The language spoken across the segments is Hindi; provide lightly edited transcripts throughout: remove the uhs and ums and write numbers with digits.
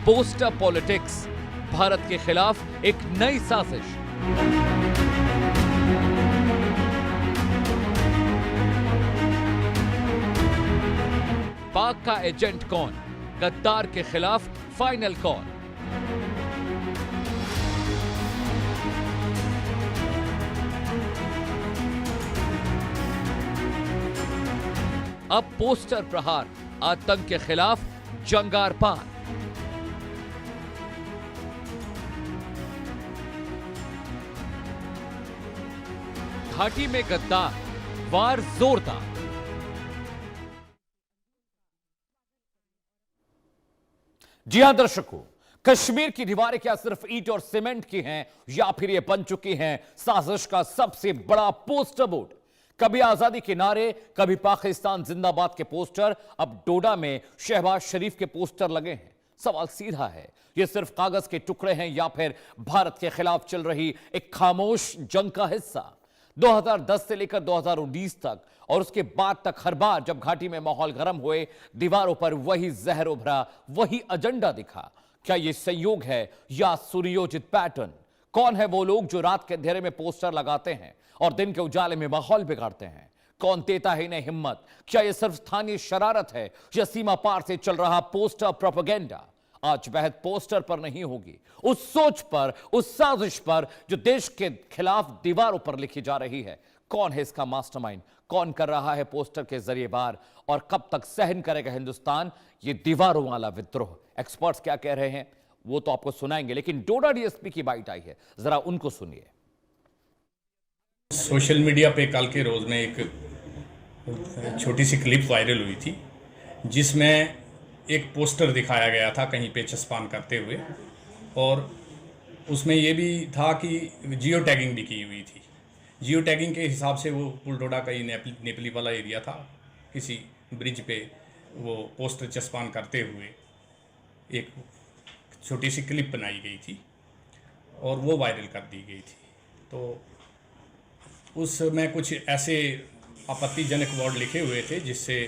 पोस्टर पॉलिटिक्स, भारत के खिलाफ एक नई साजिश। पाक का एजेंट कौन, गद्दार के खिलाफ फाइनल कौन? अब पोस्टर प्रहार, आतंक के खिलाफ जंगार पान। घाटी में गद्दार, वार जोरदार। जी हां दर्शकों, कश्मीर की दीवारें क्या सिर्फ ईंट और सीमेंट की हैं या फिर ये बन चुकी हैं साजिश का सबसे बड़ा पोस्टर बोर्ड। कभी आजादी के नारे, कभी पाकिस्तान जिंदाबाद के पोस्टर, अब डोडा में शहबाज शरीफ के पोस्टर लगे हैं। सवाल सीधा है, ये सिर्फ कागज के टुकड़े हैं या फिर भारत के खिलाफ चल रही एक खामोश जंग का हिस्सा? 2010 से लेकर 2019 तक और उसके बाद तक हर बार जब घाटी में माहौल गर्म हुए, दीवारों पर वही जहर उभरा, वही एजेंडा दिखा। क्या यह संयोग है या सुनियोजित पैटर्न? कौन है वो लोग जो रात के अंधेरे में पोस्टर लगाते हैं और दिन के उजाले में माहौल बिगाड़ते हैं? कौन देता है इन्हें हिम्मत? क्या यह सिर्फ स्थानीय शरारत है या सीमा पार से चल रहा पोस्टर प्रोपेगेंडा? आज बहस पोस्टर पर नहीं होगी, उस सोच पर, उस साजिश पर जो देश के खिलाफ दीवारों पर लिखी जा रही है। कौन है इसका मास्टरमाइंड? कौन कर रहा है पोस्टर के जरिए वार? और कब तक सहन करेगा हिंदुस्तान ये दीवारों वाला विद्रोह? एक्सपर्ट्स क्या कह रहे हैं वो तो आपको सुनाएंगे, लेकिन डोडा डीएसपी की बाइट आई है, जरा उनको सुनिए। सोशल मीडिया पे कल के रोज में एक छोटी सी क्लिप वायरल हुई थी जिसमें एक पोस्टर दिखाया गया था कहीं पे चस्पान करते हुए, और उसमें ये भी था कि जियो टैगिंग भी की हुई थी। जियो टैगिंग के हिसाब से वो पुल डोडा का ही नेपली वाला एरिया था, किसी ब्रिज पे वो पोस्टर चस्पान करते हुए एक छोटी सी क्लिप बनाई गई थी और वो वायरल कर दी गई थी। तो उसमें कुछ ऐसे आपत्तिजनक वर्ड लिखे हुए थे जिससे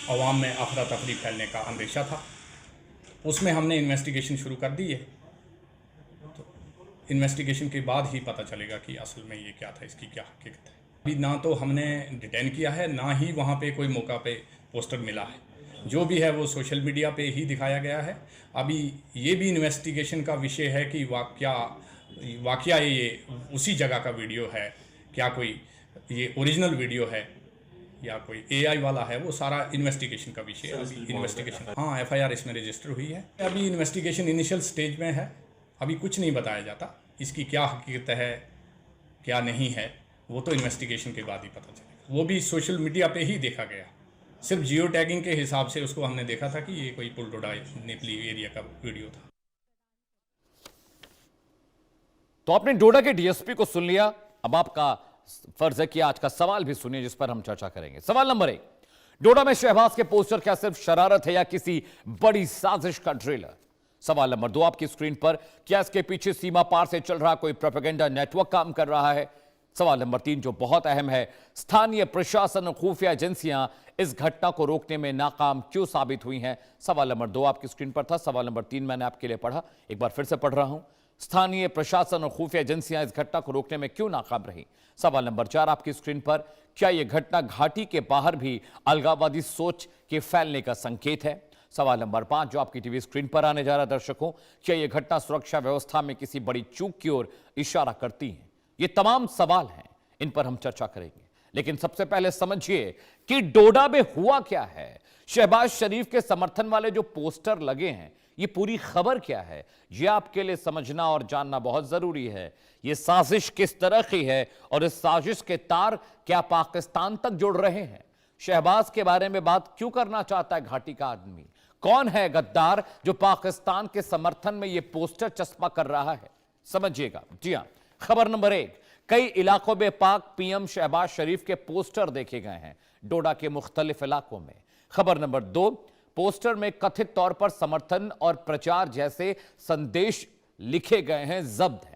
अवाम में अफरा तफरी फैलने का अंदेशा था। उसमें हमने इन्वेस्टिगेशन शुरू कर दी है, तो इन्वेस्टिगेशन के बाद ही पता चलेगा कि असल में ये क्या था, इसकी क्या हकीकत है। अभी ना तो हमने डिटेन किया है, ना ही वहाँ पे कोई मौका पे पोस्टर मिला है। जो भी है वो सोशल मीडिया पे ही दिखाया गया है। अभी ये भी इन्वेस्टिगेशन का विषय है कि वाकया ये उसी जगह का वीडियो है, क्या कोई ये ओरिजिनल वीडियो है या कोई एआई वाला है, वो सारा इन्वेस्टिगेशन का विषय है। अभी इन्वेस्टिगेशन, हाँ, एफआईआर इसमें रजिस्टर हुई है। अभी इन्वेस्टिगेशन इनिशियल स्टेज में है, अभी कुछ नहीं बताया जाता। इसकी क्या हकीकत है, क्या नहीं है, वो तो इन्वेस्टिगेशन के बाद ही पता चलेगा। वो भी सोशल मीडिया पे ही देखा गया, सिर्फ जियो टैगिंग के हिसाब से उसको हमने देखा था कि ये कोई पुल डोडा नेपली एरिया का वीडियो था। तो आपने डोडा के डीएसपी को सुन लिया, अब आपका फर्ज है कि आज का सवाल भी सुनिए जिस पर हम चर्चा करेंगे। सवाल नंबर 1, डोडा में शहबाज के पोस्टर क्या सिर्फ शरारत है या किसी बड़ी साजिश का ड्रिलर? सवाल नंबर 2 आपकी स्क्रीन पर, क्या इसके पीछे सीमा पार से चल रहा कोई प्रोपेगेंडा नेटवर्क काम कर रहा है? सवाल नंबर 3 जो बहुत अहम है, स्थानीय प्रशासन और खुफिया एजेंसियां इस घटना को रोकने में नाकाम क्यों साबित हुई हैं? सवाल नंबर 2 आपकी स्क्रीन पर था, सवाल नंबर 3 मैंने आपके लिए पढ़ा, एक बार फिर से पढ़ रहा हूं। स्थानीय प्रशासन और खुफिया एजेंसियां इस घटना को रोकने में क्यों नाकाम रही? सवाल नंबर 4 आपकी स्क्रीन पर, क्या यह घटना घाटी के बाहर भी अलगाववादी सोच के फैलने का संकेत है? सवाल नंबर 5 जो आपकी टीवी स्क्रीन पर आने जा रहा दर्शकों, क्या यह घटना सुरक्षा व्यवस्था में किसी बड़ी चूक की ओर इशारा करती है? ये तमाम सवाल हैं, इन पर हम चर्चा करेंगे, लेकिन सबसे पहले समझिए कि डोडा में हुआ क्या है। शहबाज शरीफ के समर्थन वाले जो पोस्टर लगे हैं, ये पूरी खबर क्या है, ये आपके लिए समझना और जानना बहुत जरूरी है। ये साजिश किस तरह की है और इस साजिश के तार क्या पाकिस्तान तक जुड़ रहे हैं? शहबाज के बारे में बात क्यों करना चाहता है घाटी का आदमी? कौन है गद्दार जो पाकिस्तान के समर्थन में ये पोस्टर चस्पा कर रहा है? समझिएगा। जी हां, खबर नंबर 1, कई इलाकों में पाक पीएम शहबाज शरीफ के पोस्टर देखे गए हैं डोडा के मुख्तलिफ इलाकों में। खबर नंबर 2, पोस्टर में कथित तौर पर समर्थन और प्रचार जैसे संदेश लिखे गए हैं, जब्त हैं।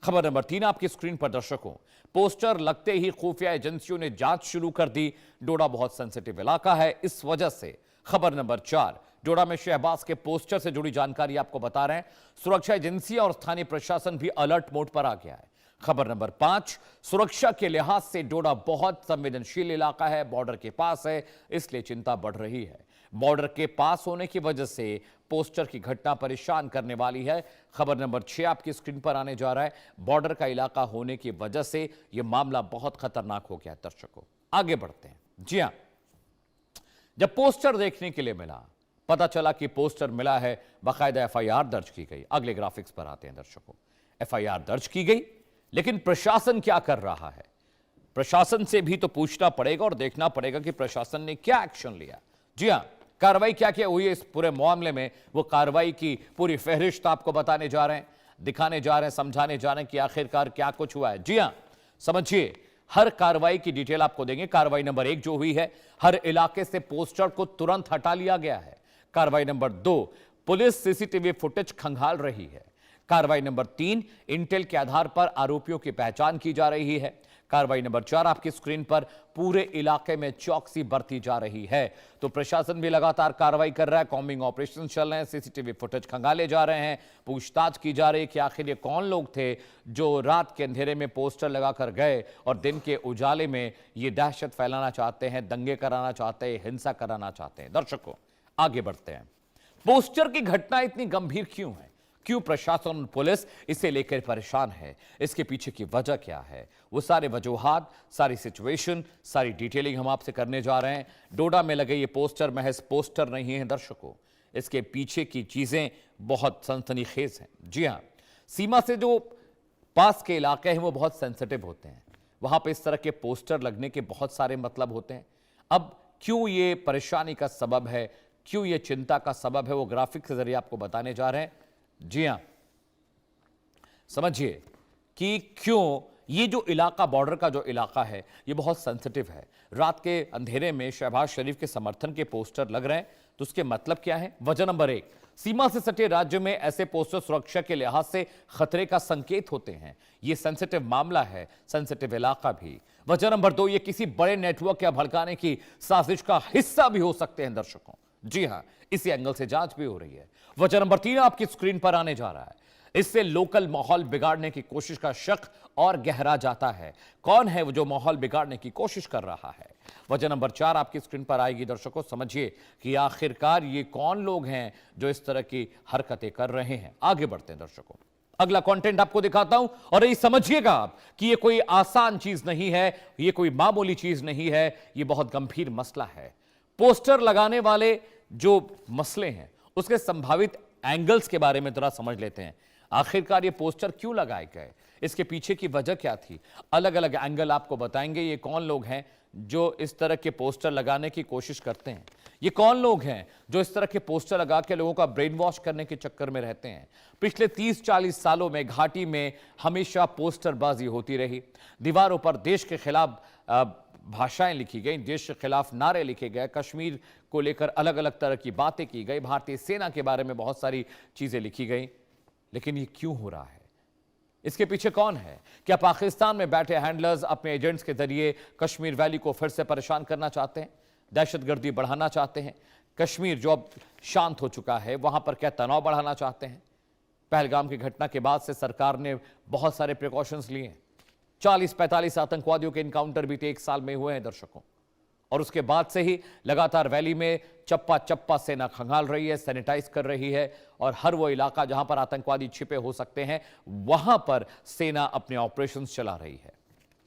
खबर नंबर 3 आपकी स्क्रीन पर दर्शकों, पोस्टर लगते ही खुफिया एजेंसियों ने जांच शुरू कर दी। डोडा बहुत सेंसिटिव इलाका है, इस वजह से। खबर नंबर 4, डोडा में शहबाज के पोस्टर से जुड़ी जानकारी आपको बता रहे हैं। सुरक्षा एजेंसियां और स्थानीय प्रशासन भी अलर्ट मोड पर आ गया है। खबर नंबर 5, सुरक्षा के लिहाज से डोडा बहुत संवेदनशील इलाका है, बॉर्डर के पास है, इसलिए चिंता बढ़ रही है। बॉर्डर के पास होने की वजह से पोस्टर की घटना परेशान करने वाली है। खबर नंबर 6 आपकी स्क्रीन पर आने जा रहा है। बॉर्डर का इलाका होने की वजह से यह मामला बहुत खतरनाक हो गया है। दर्शकों आगे बढ़ते हैं। जी हां, जब पोस्टर देखने के लिए मिला, पता चला कि पोस्टर मिला है, बाकायदा एफआईआर दर्ज की गई। अगले ग्राफिक्स पर आते हैं दर्शकों। एफआईआर दर्ज की गई, लेकिन प्रशासन क्या कर रहा है? प्रशासन से भी तो पूछना पड़ेगा और देखना पड़ेगा कि प्रशासन ने क्या एक्शन लिया। जी हां, कार्रवाई क्या क्या हुई है इस पूरे मामले में, वो कार्रवाई की पूरी फहरिस्त आपको बताने जा रहे हैं, दिखाने जा रहे हैं, समझाने जा रहे हैं कि आखिरकार क्या कुछ हुआ है। जी हां, समझिए, हर कार्रवाई की डिटेल आपको देंगे। कार्रवाई नंबर 1 जो हुई है, हर इलाके से पोस्टर को तुरंत हटा लिया गया है। कार्रवाई नंबर 2, पुलिस सीसीटीवी फुटेज खंगाल रही है। कार्रवाई नंबर 3, इंटेल के आधार पर आरोपियों की पहचान की जा रही है। कार्रवाई नंबर 4 आपकी स्क्रीन पर, पूरे इलाके में चौकसी बरती जा रही है। तो प्रशासन भी लगातार कार्रवाई कर रहा है, कॉम्बिंग ऑपरेशन चल रहे हैं, सीसीटीवी फुटेज खंगाले जा रहे हैं, पूछताछ की जा रही है कि आखिर ये कौन लोग थे जो रात के अंधेरे में पोस्टर लगाकर गए और दिन के उजाले में ये दहशत फैलाना चाहते हैं, दंगे कराना चाहते हैं, हिंसा कराना चाहते हैं। दर्शकों आगे बढ़ते हैं। पोस्टर की घटना इतनी गंभीर क्यों है? क्यों प्रशासन और पुलिस इसे लेकर परेशान है? इसके पीछे की वजह क्या है? वो सारे वजूहात, सारी सिचुएशन, सारी डिटेलिंग हम आपसे करने जा रहे हैं। डोडा में लगे ये पोस्टर महज पोस्टर नहीं है दर्शकों, इसके पीछे की चीजें बहुत सनसनीखेज हैं। जी हां, सीमा से जो पास के इलाके हैं वो बहुत सेंसिटिव होते हैं, वहां पे इस तरह के पोस्टर लगने के बहुत सारे मतलब होते हैं। अब क्यों ये परेशानी का सबब है, क्यों ये चिंता का सबब है, वो ग्राफिक के जरिए आपको बताने जा रहे हैं। जी हां, समझिए कि क्यों ये जो इलाका, बॉर्डर का जो इलाका है, ये बहुत सेंसिटिव है। रात के अंधेरे में शहबाज शरीफ के समर्थन के पोस्टर लग रहे हैं, तो उसके मतलब क्या है? वजह नंबर 1, सीमा से सटे राज्य में ऐसे पोस्टर सुरक्षा के लिहाज से खतरे का संकेत होते हैं। यह सेंसिटिव मामला है, सेंसिटिव इलाका भी। वजह नंबर 2, ये किसी बड़े नेटवर्क या भड़काने की साजिश का हिस्सा भी हो सकते हैं दर्शकों। जी हां, इसी एंगल से जांच भी हो रही है। वजह नंबर 3 आपकी स्क्रीन पर आने जा रहा है। इससे लोकल माहौल बिगाड़ने की कोशिश का शक और गहरा जाता है। कौन है वो जो माहौल बिगाड़ने की कोशिश कर रहा है? वजह नंबर 4 आपकी स्क्रीन पर आएगी दर्शकों। समझिए कि आखिरकार ये कौन लोग हैं जो इस तरह की हरकतें कर रहे हैं। आगे बढ़ते हैं दर्शकों, अगला कंटेंट आपको दिखाता हूं और ये समझिएगा आप कि ये कोई आसान चीज नहीं है, ये कोई मामूली चीज नहीं है, ये बहुत गंभीर मसला है। पोस्टर लगाने वाले जो मसले हैं उसके संभावित एंगल्स के बारे में जरा समझ लेते हैं। आखिरकार ये पोस्टर क्यों लगाए गए, इसके पीछे की वजह क्या थी, अलग अलग एंगल आपको बताएंगे। ये कौन लोग हैं जो इस तरह के पोस्टर लगाने की कोशिश करते हैं? ये कौन लोग हैं जो इस तरह के पोस्टर लगा के लोगों का ब्रेन वॉश करने के चक्कर में रहते हैं? पिछले 30-40 सालों में घाटी में हमेशा पोस्टरबाजी होती रही। दीवारों पर देश के खिलाफ भाषाएं लिखी गई, देश के खिलाफ नारे लिखे गए, कश्मीर को लेकर अलग अलग तरह की बातें की गई, भारतीय सेना के बारे में बहुत सारी चीजें लिखी गई। लेकिन ये क्यों हो रहा है? इसके पीछे कौन है? क्या पाकिस्तान में बैठे हैंडलर्स अपने एजेंट्स के जरिए कश्मीर वैली को फिर से परेशान करना चाहते हैं, दहशतगर्दी बढ़ाना चाहते हैं? कश्मीर जो अब शांत हो चुका है, वहां पर क्या तनाव बढ़ाना चाहते हैं? पहलगाम की घटना के बाद से सरकार ने बहुत सारे प्रिकॉशंस लिए हैं। 40-45 आतंकवादियों के इनकाउंटर भी 1 साल में हुए हैं दर्शकों, और उसके बाद से ही लगातार वैली में चप्पा चप्पा सेना खंगाल रही है, सैनिटाइज कर रही है, और हर वो इलाका जहां पर आतंकवादी छिपे हो सकते हैं वहां पर सेना अपने ऑपरेशंस चला रही है।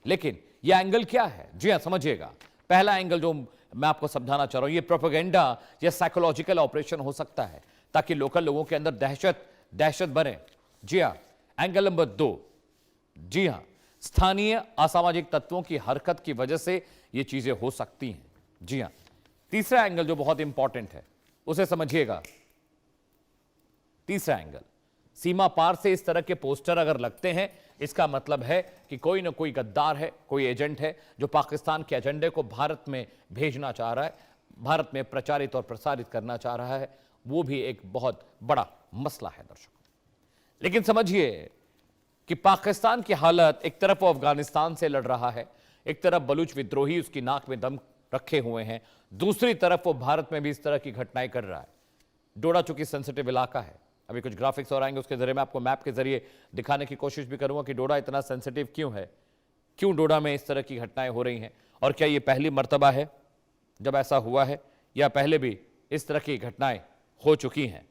लेकिन यह एंगल क्या है? जी हां, समझिएगा। पहला एंगल जो मैं आपको समझाना चाह रहा हूं, यह प्रोपेगेंडा या साइकोलॉजिकल ऑपरेशन हो सकता है ताकि लोकल लोगों के अंदर दहशत बने। जी हां। एंगल नंबर 2, जी हां, स्थानीय असामाजिक तत्वों की हरकत की वजह से यह चीजें हो सकती हैं। जी हां। तीसरा एंगल जो बहुत इंपॉर्टेंट है उसे समझिएगा। तीसरा एंगल, सीमा पार से इस तरह के पोस्टर अगर लगते हैं, इसका मतलब है कि कोई ना कोई गद्दार है, कोई एजेंट है जो पाकिस्तान के एजेंडे को भारत में भेजना चाह रहा है, भारत में प्रचारित और प्रसारित करना चाह रहा है। वो भी एक बहुत बड़ा मसला है दर्शकों। लेकिन समझिए कि पाकिस्तान की हालत, एक तरफ वो अफगानिस्तान से लड़ रहा है, एक तरफ बलूच विद्रोही उसकी नाक में दम रखे हुए हैं, दूसरी तरफ वो भारत में भी इस तरह की घटनाएं कर रहा है। डोडा चूंकि सेंसिटिव इलाका है, अभी कुछ ग्राफिक्स और आएंगे, उसके जरिए मैं आपको मैप के जरिए दिखाने की कोशिश भी करूंगा कि डोडा इतना सेंसिटिव क्यों है, क्यों डोडा में इस तरह की घटनाएं हो रही हैं, और क्या ये पहली मर्तबा है जब ऐसा हुआ है या पहले भी इस तरह की घटनाएं हो चुकी हैं।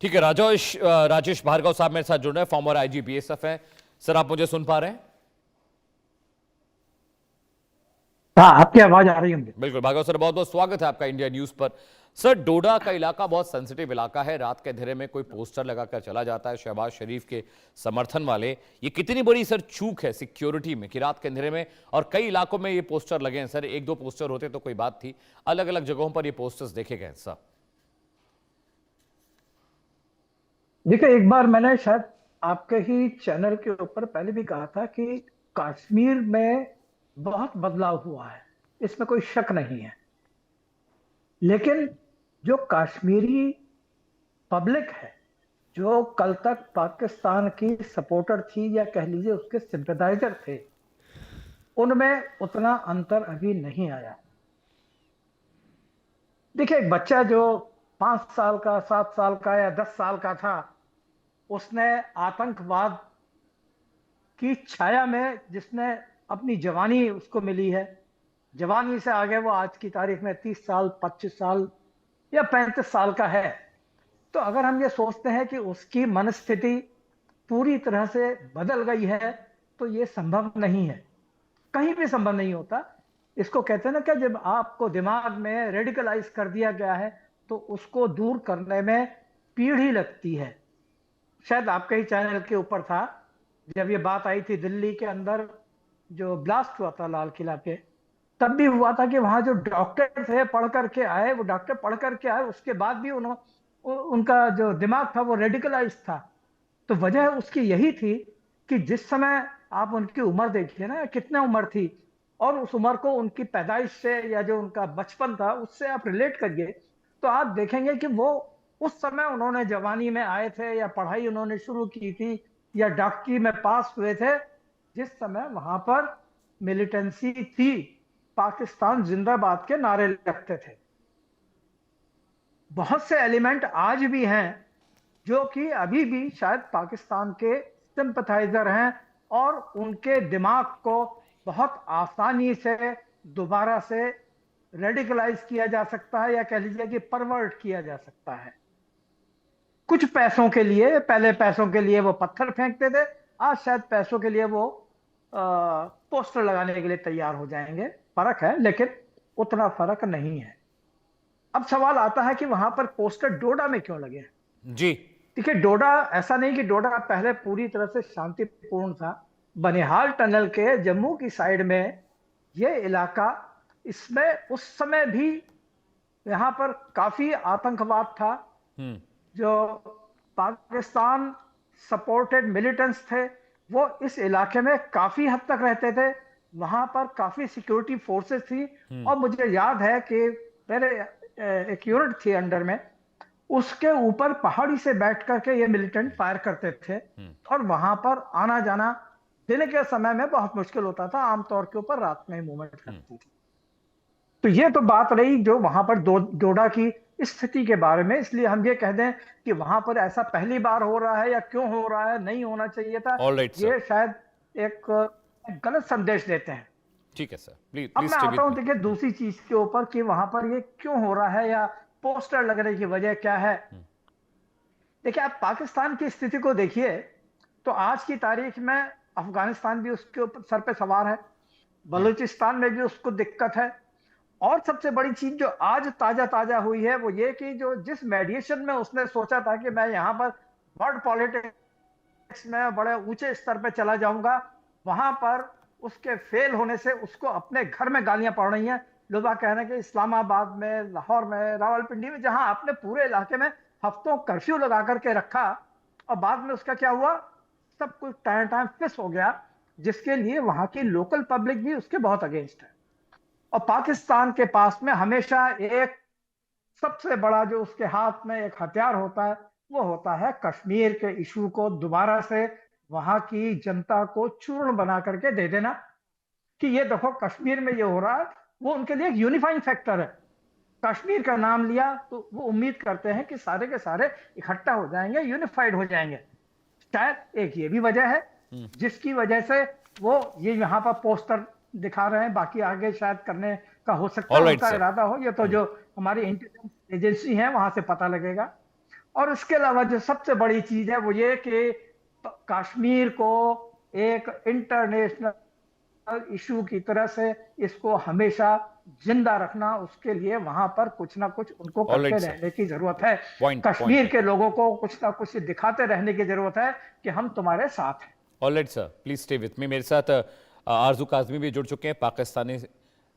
ठीक है, राजेश भार्गव साहब मेरे साथ जुड़ रहे हैं, फॉर्मर आईजी बीएसएफ हैं। सर, आप मुझे सुन पा रहे हैं? हाँ, आपकी आवाज आ रही होंगी। बिल्कुल भार्गव सर, बहुत बहुत स्वागत है आपका इंडिया न्यूज पर। सर, डोडा का इलाका बहुत सेंसिटिव इलाका है, रात के अंधेरे में कोई पोस्टर लगाकर चला जाता है शहबाज शरीफ के समर्थन वाले, ये कितनी बड़ी सर चूक है सिक्योरिटी में कि रात के अंधेरे में, और कई इलाकों में ये पोस्टर लगे हैं सर, एक दो पोस्टर होते तो कोई बात थी, अलग अलग जगहों पर ये पोस्टर्स देखे गए सर। देखिए, एक बार मैंने शायद आपके ही चैनल के ऊपर पहले भी कहा था कि कश्मीर में बहुत बदलाव हुआ है, इसमें कोई शक नहीं है। लेकिन जो कश्मीरी पब्लिक है, जो कल तक पाकिस्तान की सपोर्टर थी या कह लीजिए उसके सिंपैथाइजर थे, उनमें उतना अंतर अभी नहीं आया। देखिए, एक बच्चा जो 5 साल का, 7 साल का या 10 साल का था, उसने आतंकवाद की छाया में, जिसने अपनी जवानी उसको मिली है, जवानी से आगे वो आज की तारीख में 30 साल, 25 साल या 35 साल का है, तो अगर हम ये सोचते हैं कि उसकी मनस्थिति पूरी तरह से बदल गई है, तो ये संभव नहीं है, कहीं भी संभव नहीं होता। इसको कहते हैं ना कि जब आपको दिमाग में रेडिकलाइज कर दिया गया है तो उसको दूर करने में पीढ़ी लगती है। शायद आपके ही चैनल के ऊपर था जब ये बात आई थी, दिल्ली के अंदर जो ब्लास्ट हुआ था लाल किला पे, तब भी हुआ था कि वहां जो डॉक्टर थे पढ़ करके आए, वो डॉक्टर पढ़ करके आए, उसके बाद भी उनका जो दिमाग था वो रेडिकलाइज था। तो वजह उसकी यही थी कि जिस समय आप उनकी उम्र देखिए ना, कितने उम्र थी, और उस उम्र को उनकी पैदाइश से या जो उनका बचपन था उससे आप रिलेट करिए, तो आप देखेंगे कि वो उस समय उन्होंने जवानी में आए थे या पढ़ाई उन्होंने शुरू की थी या डॉक्टरी में पास हुए थे, जिस समय वहां पर मिलिटेंसी थी, पाकिस्तान जिंदाबाद के नारे लगते थे। बहुत से एलिमेंट आज भी हैं जो कि अभी भी शायद पाकिस्तान के सिंपैथाइजर हैं, और उनके दिमाग को बहुत आसानी से दोबारा से रेडिकलाइज किया जा सकता है, या कह लीजिए कि परवर्ट किया जा सकता है। कुछ पैसों के लिए, पहले पैसों के लिए वो पत्थर फेंकते थे, आज शायद पैसों के लिए वो पोस्टर लगाने के लिए तैयार हो जाएंगे। फर्क है, लेकिन उतना फर्क नहीं है। अब सवाल आता है कि वहां पर पोस्टर डोडा में क्यों लगे हैं। जी देखिए, डोडा, ऐसा नहीं कि डोडा पहले पूरी तरह से शांतिपूर्ण था। बनिहाल टनल के जम्मू की साइड में ये इलाका, इसमें उस समय भी यहाँ पर काफी आतंकवाद था। जो पाकिस्तान सपोर्टेड मिलिटेंट्स थे वो इस इलाके में काफी हद तक रहते थे, वहां पर काफी सिक्योरिटी फोर्सेस थी। और मुझे याद है कि मेरे एक यूनिट थी अंडर में, उसके ऊपर पहाड़ी से बैठ करके ये मिलिटेंट फायर करते थे, और वहां पर आना जाना दिन के समय में बहुत मुश्किल होता था, आमतौर के ऊपर रात में ही मूवमेंट करती थी। तो ये तो बात रही जो वहां पर डोडा की स्थिति के बारे में। इसलिए हम ये कह दें कि वहां पर ऐसा पहली बार हो रहा है या क्यों हो रहा है, नहीं होना चाहिए था, ये शायद एक गलत संदेश देते हैं। ठीक है सर, प्लीज। अब मैं आता हूं, देखिए, दूसरी चीज के ऊपर कि वहां पर ये क्यों हो रहा है या पोस्टर लगने की वजह क्या है। देखिए, आप पाकिस्तान की स्थिति को देखिए तो आज की तारीख में अफगानिस्तान भी उसके ऊपर सर पे सवार है, बलूचिस्तान में भी उसको दिक्कत है, और सबसे बड़ी चीज जो आज ताजा हुई है वो ये कि जो जिस मेडिएशन में उसने सोचा था कि मैं यहाँ पर वर्ल्ड पॉलिटिक्स में बड़े ऊंचे स्तर पे चला जाऊंगा, वहां पर उसके फेल होने से उसको अपने घर में गालियां पड़ रही हैं। लोग कह रहे हैं कि इस्लामाबाद में, लाहौर में, रावलपिंडी में, जहां आपने पूरे इलाके में हफ्तों कर्फ्यू लगा करके रखा, और बाद में उसका क्या हुआ, सब कुछ टाइम फिस हो गया, जिसके लिए वहां की लोकल पब्लिक भी उसके बहुत अगेंस्ट है। और पाकिस्तान के पास में हमेशा एक सबसे बड़ा जो उसके हाथ में एक हथियार होता है वो होता है कश्मीर के इशू को दोबारा से वहां की जनता को चूर्ण बना करके दे देना कि ये देखो कश्मीर में ये हो रहा है। वो उनके लिए एक यूनिफाइंग फैक्टर है। कश्मीर का नाम लिया तो वो उम्मीद करते हैं कि सारे के सारे इकट्ठा हो जाएंगे, यूनिफाइड हो जाएंगे। शायद एक ये भी वजह है जिसकी वजह से वो ये यहाँ पर पोस्टर दिखा रहे हैं। बाकी आगे शायद करने का हो सकता है All right, उनका sir. इरादा हो, ये तो जो हमारी इंटेलिजेंस एजेंसी है वहां से पता लगेगा। और इसके अलावा जो सबसे बड़ी चीज है वो ये कि कश्मीर को एक इंटरनेशनल इशू की तरह से इसको हमेशा जिंदा रखना, उसके लिए वहां पर कुछ ना कुछ उनको All right, करते sir. रहने की जरूरत है। Point, Kashmir point. के लोगों को कुछ ना कुछ दिखाते रहने की जरूरत है कि हम तुम्हारे साथ हैं। Alright sir, please stay with मी। मेरे साथ आरजू काजमी भी जुड़ चुके हैं, पाकिस्तानी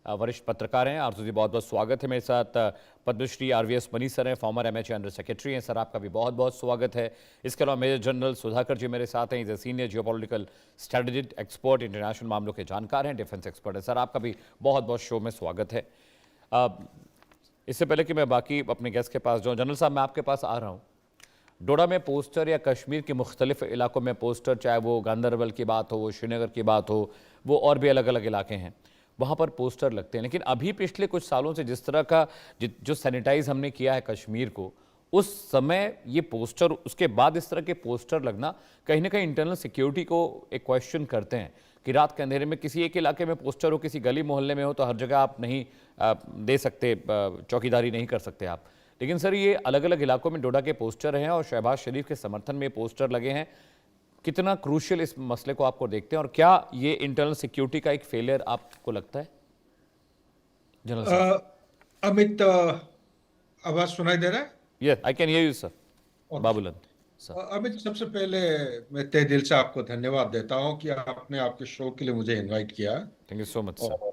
वरिष्ठ पत्रकार हैं। आरजू जी, बहुत बहुत स्वागत है। मेरे साथ पद्मश्री RVS मनी सर हैं, फॉर्मर MHA अंडर सेक्रेटरी हैं। सर, आपका भी बहुत बहुत स्वागत है। इसके अलावा मेजर जनरल सुधाकर जी मेरे साथ हैं, is a senior geopolitical strategist expert, international मामलों के जानकार हैं, डिफेंस एक्सपर्ट है। सर, आपका भी बहुत बहुत शो में स्वागत है। इससे पहले कि मैं बाकी अपने गेस्ट के पास जाऊँ, जनरल साहब मैं आपके पास आ रहा हूँ। डोडा में पोस्टर या कश्मीर के मुख्तलिफ इलाकों में पोस्टर, चाहे वो गांदरबल की बात हो, वो श्रीनगर की बात हो, वो और भी अलग अलग इलाके हैं, वहाँ पर पोस्टर लगते हैं। लेकिन अभी पिछले कुछ सालों से जिस तरह का जो सैनिटाइज हमने किया है कश्मीर को, उस समय ये पोस्टर, उसके बाद इस तरह के पोस्टर लगना कहीं ना कहीं इंटरनल सिक्योरिटी को एक क्वेश्चन करते हैं कि रात के अंधेरे में किसी एक इलाके में पोस्टर हो, किसी गली मोहल्ले में हो, तो हर जगह आप नहीं दे सकते, चौकीदारी नहीं कर सकते आप। लेकिन सर, ये अलग अलग इलाकों में डोडा के पोस्टर हैं और शहबाज शरीफ के समर्थन में पोस्टर लगे हैं। कितना क्रूशियल इस मसले को आपको देखते हैं, और क्या ये इंटरनल सिक्योरिटी का एक फेलियर आपको लगता है जनरल साहब? अमित, आवाज सुनाई दे रहा है? Yes, I can hear you sir. Okay. बाबूलन सर। अमित, सबसे पहले मैं तहे दिल से आपको धन्यवाद देता हूं कि आपने आपके शो के लिए मुझे इनवाइट किया। Thank you so much sir.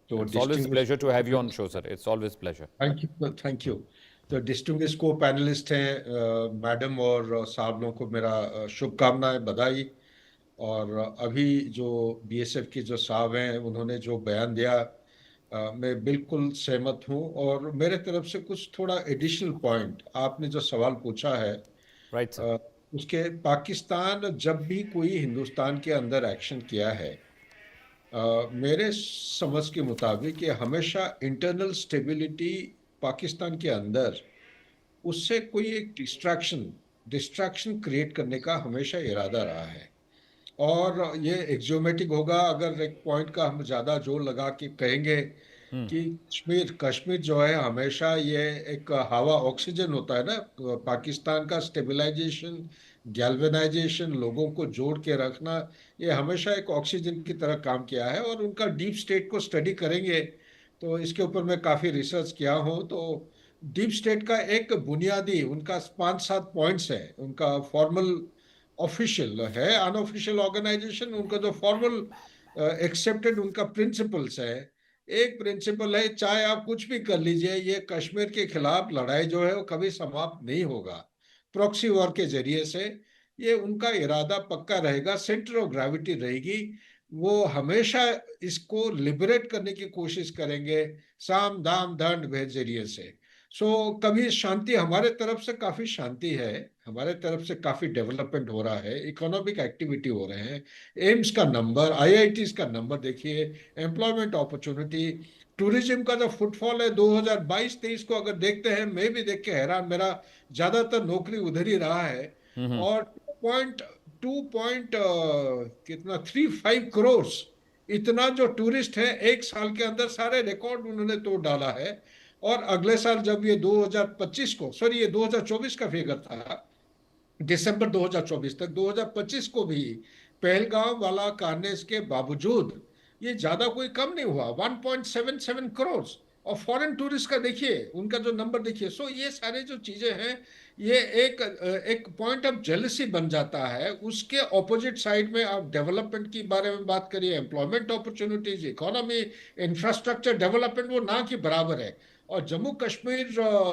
तो it's always pleasure to have you on show sir, it's always pleasure. Thank you. तो डिस्टिंग्विश को पैनलिस्ट हैं, मैडम और साहब लोगों को मेरा शुभकामनाएं, बधाई। और अभी जो BSF के जो साहब हैं उन्होंने जो बयान दिया, मैं बिल्कुल सहमत हूं। और मेरे तरफ से कुछ थोड़ा एडिशनल पॉइंट, आपने जो सवाल पूछा है, राइट सर। उसके पाकिस्तान जब भी कोई हिंदुस्तान के अंदर एक्शन किया है, मेरे समझ के मुताबिक ये हमेशा इंटरनल स्टेबिलिटी पाकिस्तान के अंदर, उससे कोई एक डिस्ट्रैक्शन क्रिएट करने का हमेशा इरादा रहा है। और ये एक्सियोमेटिक होगा अगर एक पॉइंट का हम ज़्यादा जोर लगा के कहेंगे कि कश्मीर जो है हमेशा ये एक हवा ऑक्सीजन होता है ना, पाकिस्तान का स्टेबलाइजेशन, गैल्वेनाइजेशन, लोगों को जोड़ के रखना, ये हमेशा एक ऑक्सीजन की तरह काम किया है। और उनका डीप स्टेट को स्टडी करेंगे तो इसके ऊपर मैं काफ़ी रिसर्च किया हूँ। तो डीप स्टेट का एक बुनियादी उनका 5-7 पॉइंट्स है। उनका फॉर्मल ऑफिशियल है, अनऑफिशियल ऑर्गेनाइजेशन, उनका जो फॉर्मल एक्सेप्टेड उनका प्रिंसिपल्स है। एक प्रिंसिपल है, चाहे आप कुछ भी कर लीजिए, ये कश्मीर के खिलाफ लड़ाई जो है वो कभी समाप्त नहीं होगा। प्रॉक्सी वॉर के जरिए से ये उनका इरादा पक्का रहेगा, सेंटर ऑफ ग्रेविटी रहेगी। वो हमेशा इसको लिबरेट करने की कोशिश करेंगे, साम दाम दंड भेद जरिए से। कभी शांति, हमारे तरफ से काफी शांति है, हमारे तरफ से काफी डेवलपमेंट हो रहा है, इकोनॉमिक एक्टिविटी हो रहे हैं। एम्स का नंबर, IITs का नंबर देखिए, एम्प्लॉयमेंट अपॉर्चुनिटी, टूरिज्म का जो फुटफॉल है 2022-23 को अगर देखते हैं, मैं भी देख के हैरान, मेरा ज्यादातर नौकरी उधर ही रहा है। और 2.35 करोड़ इतना जो टूरिस्ट है एक साल के अंदर, सारे रिकॉर्ड उन्होंने तोड़ डाला है। और अगले साल जब ये 2025 को, सॉरी ये 2024 का फिगर था, दिसंबर 2024 तक, 2025 को भी पहलगाम वाला कार्नेज के बावजूद ये ज्यादा कोई कम नहीं हुआ, 1.77 करोड़। और फॉरेन टूरिस्ट का देखिए, उनका जो नंबर देखिए। ये सारे जो चीजें हैं, ये एक पॉइंट ऑफ जेलसी बन जाता है। उसके ऑपोजिट साइड में आप डेवलपमेंट की बारे में बात करिए, employment opportunities, economy, infrastructure development, वो ना के बराबर है। और जम्मू कश्मीर,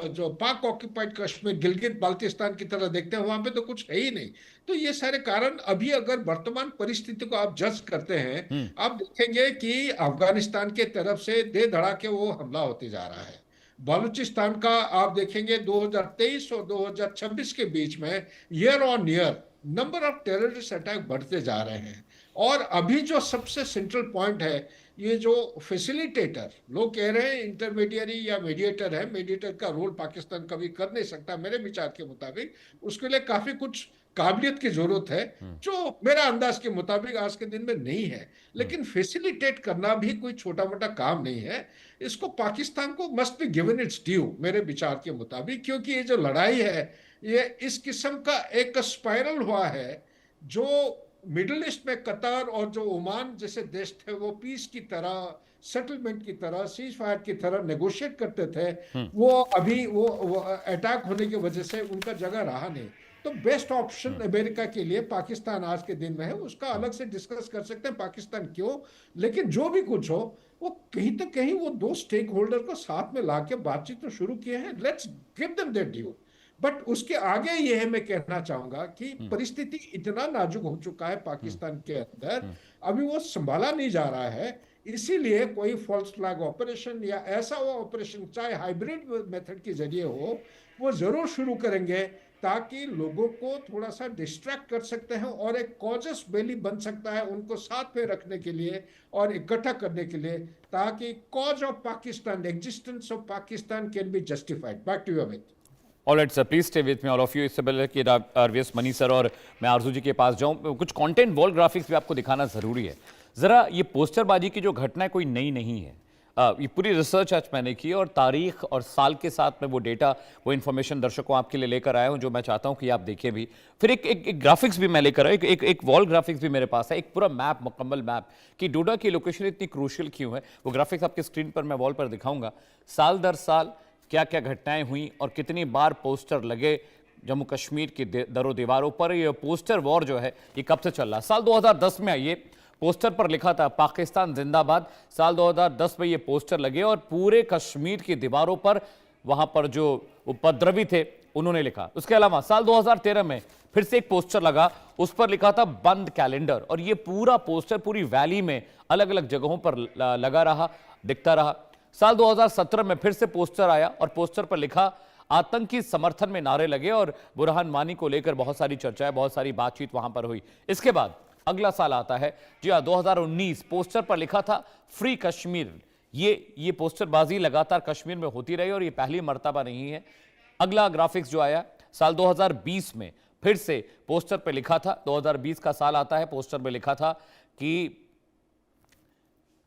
जो पाक ऑक्यूपाइड कश्मीर, गिलगित बाल्टिस्तान की तरह देखते हैं, वहां पे तो कुछ है ही नहीं। तो ये सारे कारण, अभी अगर वर्तमान परिस्थिति को आप जज करते हैं, आप देखेंगे कि अफगानिस्तान के तरफ से दे धड़ाके वो हमला होते जा रहा है। बलूचिस्तान का आप देखेंगे 2023 और 2026 के बीच में year on year number of terrorist attack बढ़ते जा रहे हैं। और अभी जो सबसे सेंट्रल पॉइंट है, ये जो फैसिलिटेटर लोग कह रहे हैं इंटरमीडियरी या मीडिएटर है, मीडिएटर का रोल पाकिस्तान कभी कर नहीं सकता मेरे विचार के मुताबिक। उसके लिए काफी कुछ काबिलियत की जरूरत है, जो मेरा अंदाज के मुताबिक आज के दिन में नहीं है। लेकिन फैसिलिटेट करना भी कोई छोटा मोटा काम नहीं है। इसको पाकिस्तान को must be given it's due मेरे विचार के मुताबिक, क्योंकि ये जो लड़ाई है ये इस किस्म का एक स्पाइरल हुआ है। जो मिडिल ईस्ट में कतर और जो ओमान जैसे देश थे, वो पीस की तरह, सेटलमेंट की तरह, सीज फायर की तरह नेगोशिएट करते थे, वो अभी वो अटैक होने की वजह से उनका जगह रहा नहीं। तो बेस्ट ऑप्शन अमेरिका के लिए पाकिस्तान आज के दिन में है। उसका अलग से डिस्कस कर सकते हैं पाकिस्तान क्यों, लेकिन जो भी कुछ हो, वो कहीं तो कहीं वो दो स्टेक होल्डर को साथ में लाके बातचीत तो शुरू किए हैं। Let's give them there due. But उसके आगे यह मैं कहना चाहूंगा कि परिस्थिति इतना नाजुक हो चुका है पाकिस्तान के अंदर, अभी वो संभाला नहीं जा रहा है। इसीलिए कोई फॉल्स फ्लैग ऑपरेशन या ऐसा वो ऑपरेशन, चाहे हाइब्रिड मेथड के जरिए हो, वो जरूर शुरू करेंगे, ताकि लोगों को थोड़ा सा डिस्ट्रैक्ट कर सकते हैं और एक कॉजस बेली बन सकता है उनको साथ में रखने के लिए और इकट्ठा करने के लिए, ताकि cause of Pakistan, existence of Pakistan can be justified. Back to you Amit. Alright sir, please stay with me all of you. इससे पहले कि आरवीएस मनी सर और मैं आरजू जी के पास जाऊं, कुछ कंटेंट वॉल ग्राफिक्स भी आपको दिखाना जरूरी है। जरा ये पोस्टरबाजी की जो घटना है कोई नई नहीं है। ये पूरी रिसर्च आज मैंने की और तारीख और साल के साथ में वो डेटा, वो इन्फॉर्मेशन दर्शकों आपके लिए लेकर आया हूं, जो मैं चाहता हूं कि आप देखें भी। फिर एक ग्राफिक्स भी मैं लेकर आया, एक वॉल ग्राफिक्स भी मेरे पास है, एक पूरा मैप, मुकम्मल मैप कि डोडा की लोकेशन इतनी क्रूशियल क्यों है। वो ग्राफिक्स आपके स्क्रीन पर मैं वॉल पर दिखाऊंगा। साल दर साल क्या क्या घटनाएं हुई और कितनी बार पोस्टर लगे जम्मू कश्मीर की दरों दीवारों पर। ये पोस्टर वॉर जो है ये कब से चल रहा है? साल 2010 में ये पोस्टर पर लिखा था पाकिस्तान जिंदाबाद। साल 2010 में ये पोस्टर लगे और पूरे कश्मीर की दीवारों पर वहां पर जो उपद्रवी थे उन्होंने लिखा। उसके अलावा साल 2013 में फिर से एक पोस्टर लगा, उस पर लिखा था बंद कैलेंडर, और ये पूरा पोस्टर पूरी वैली में अलग अलग जगहों पर लगा रहा, दिखता रहा। साल 2017 में फिर से पोस्टर आया और पोस्टर पर लिखा आतंकी समर्थन में नारे लगे और बुरहान वानी को लेकर बहुत सारी चर्चाएं, बहुत सारी बातचीत वहां पर हुई। इसके बाद अगला साल आता है, जी हाँ 2019, पोस्टर पर लिखा था फ्री कश्मीर। ये पोस्टरबाजी लगातार कश्मीर में होती रही और ये पहली मर्तबा नहीं है। अगला ग्राफिक्स जो आया साल 2020 में, फिर से पोस्टर पर लिखा था, 2020 का साल आता है, पोस्टर में लिखा था कि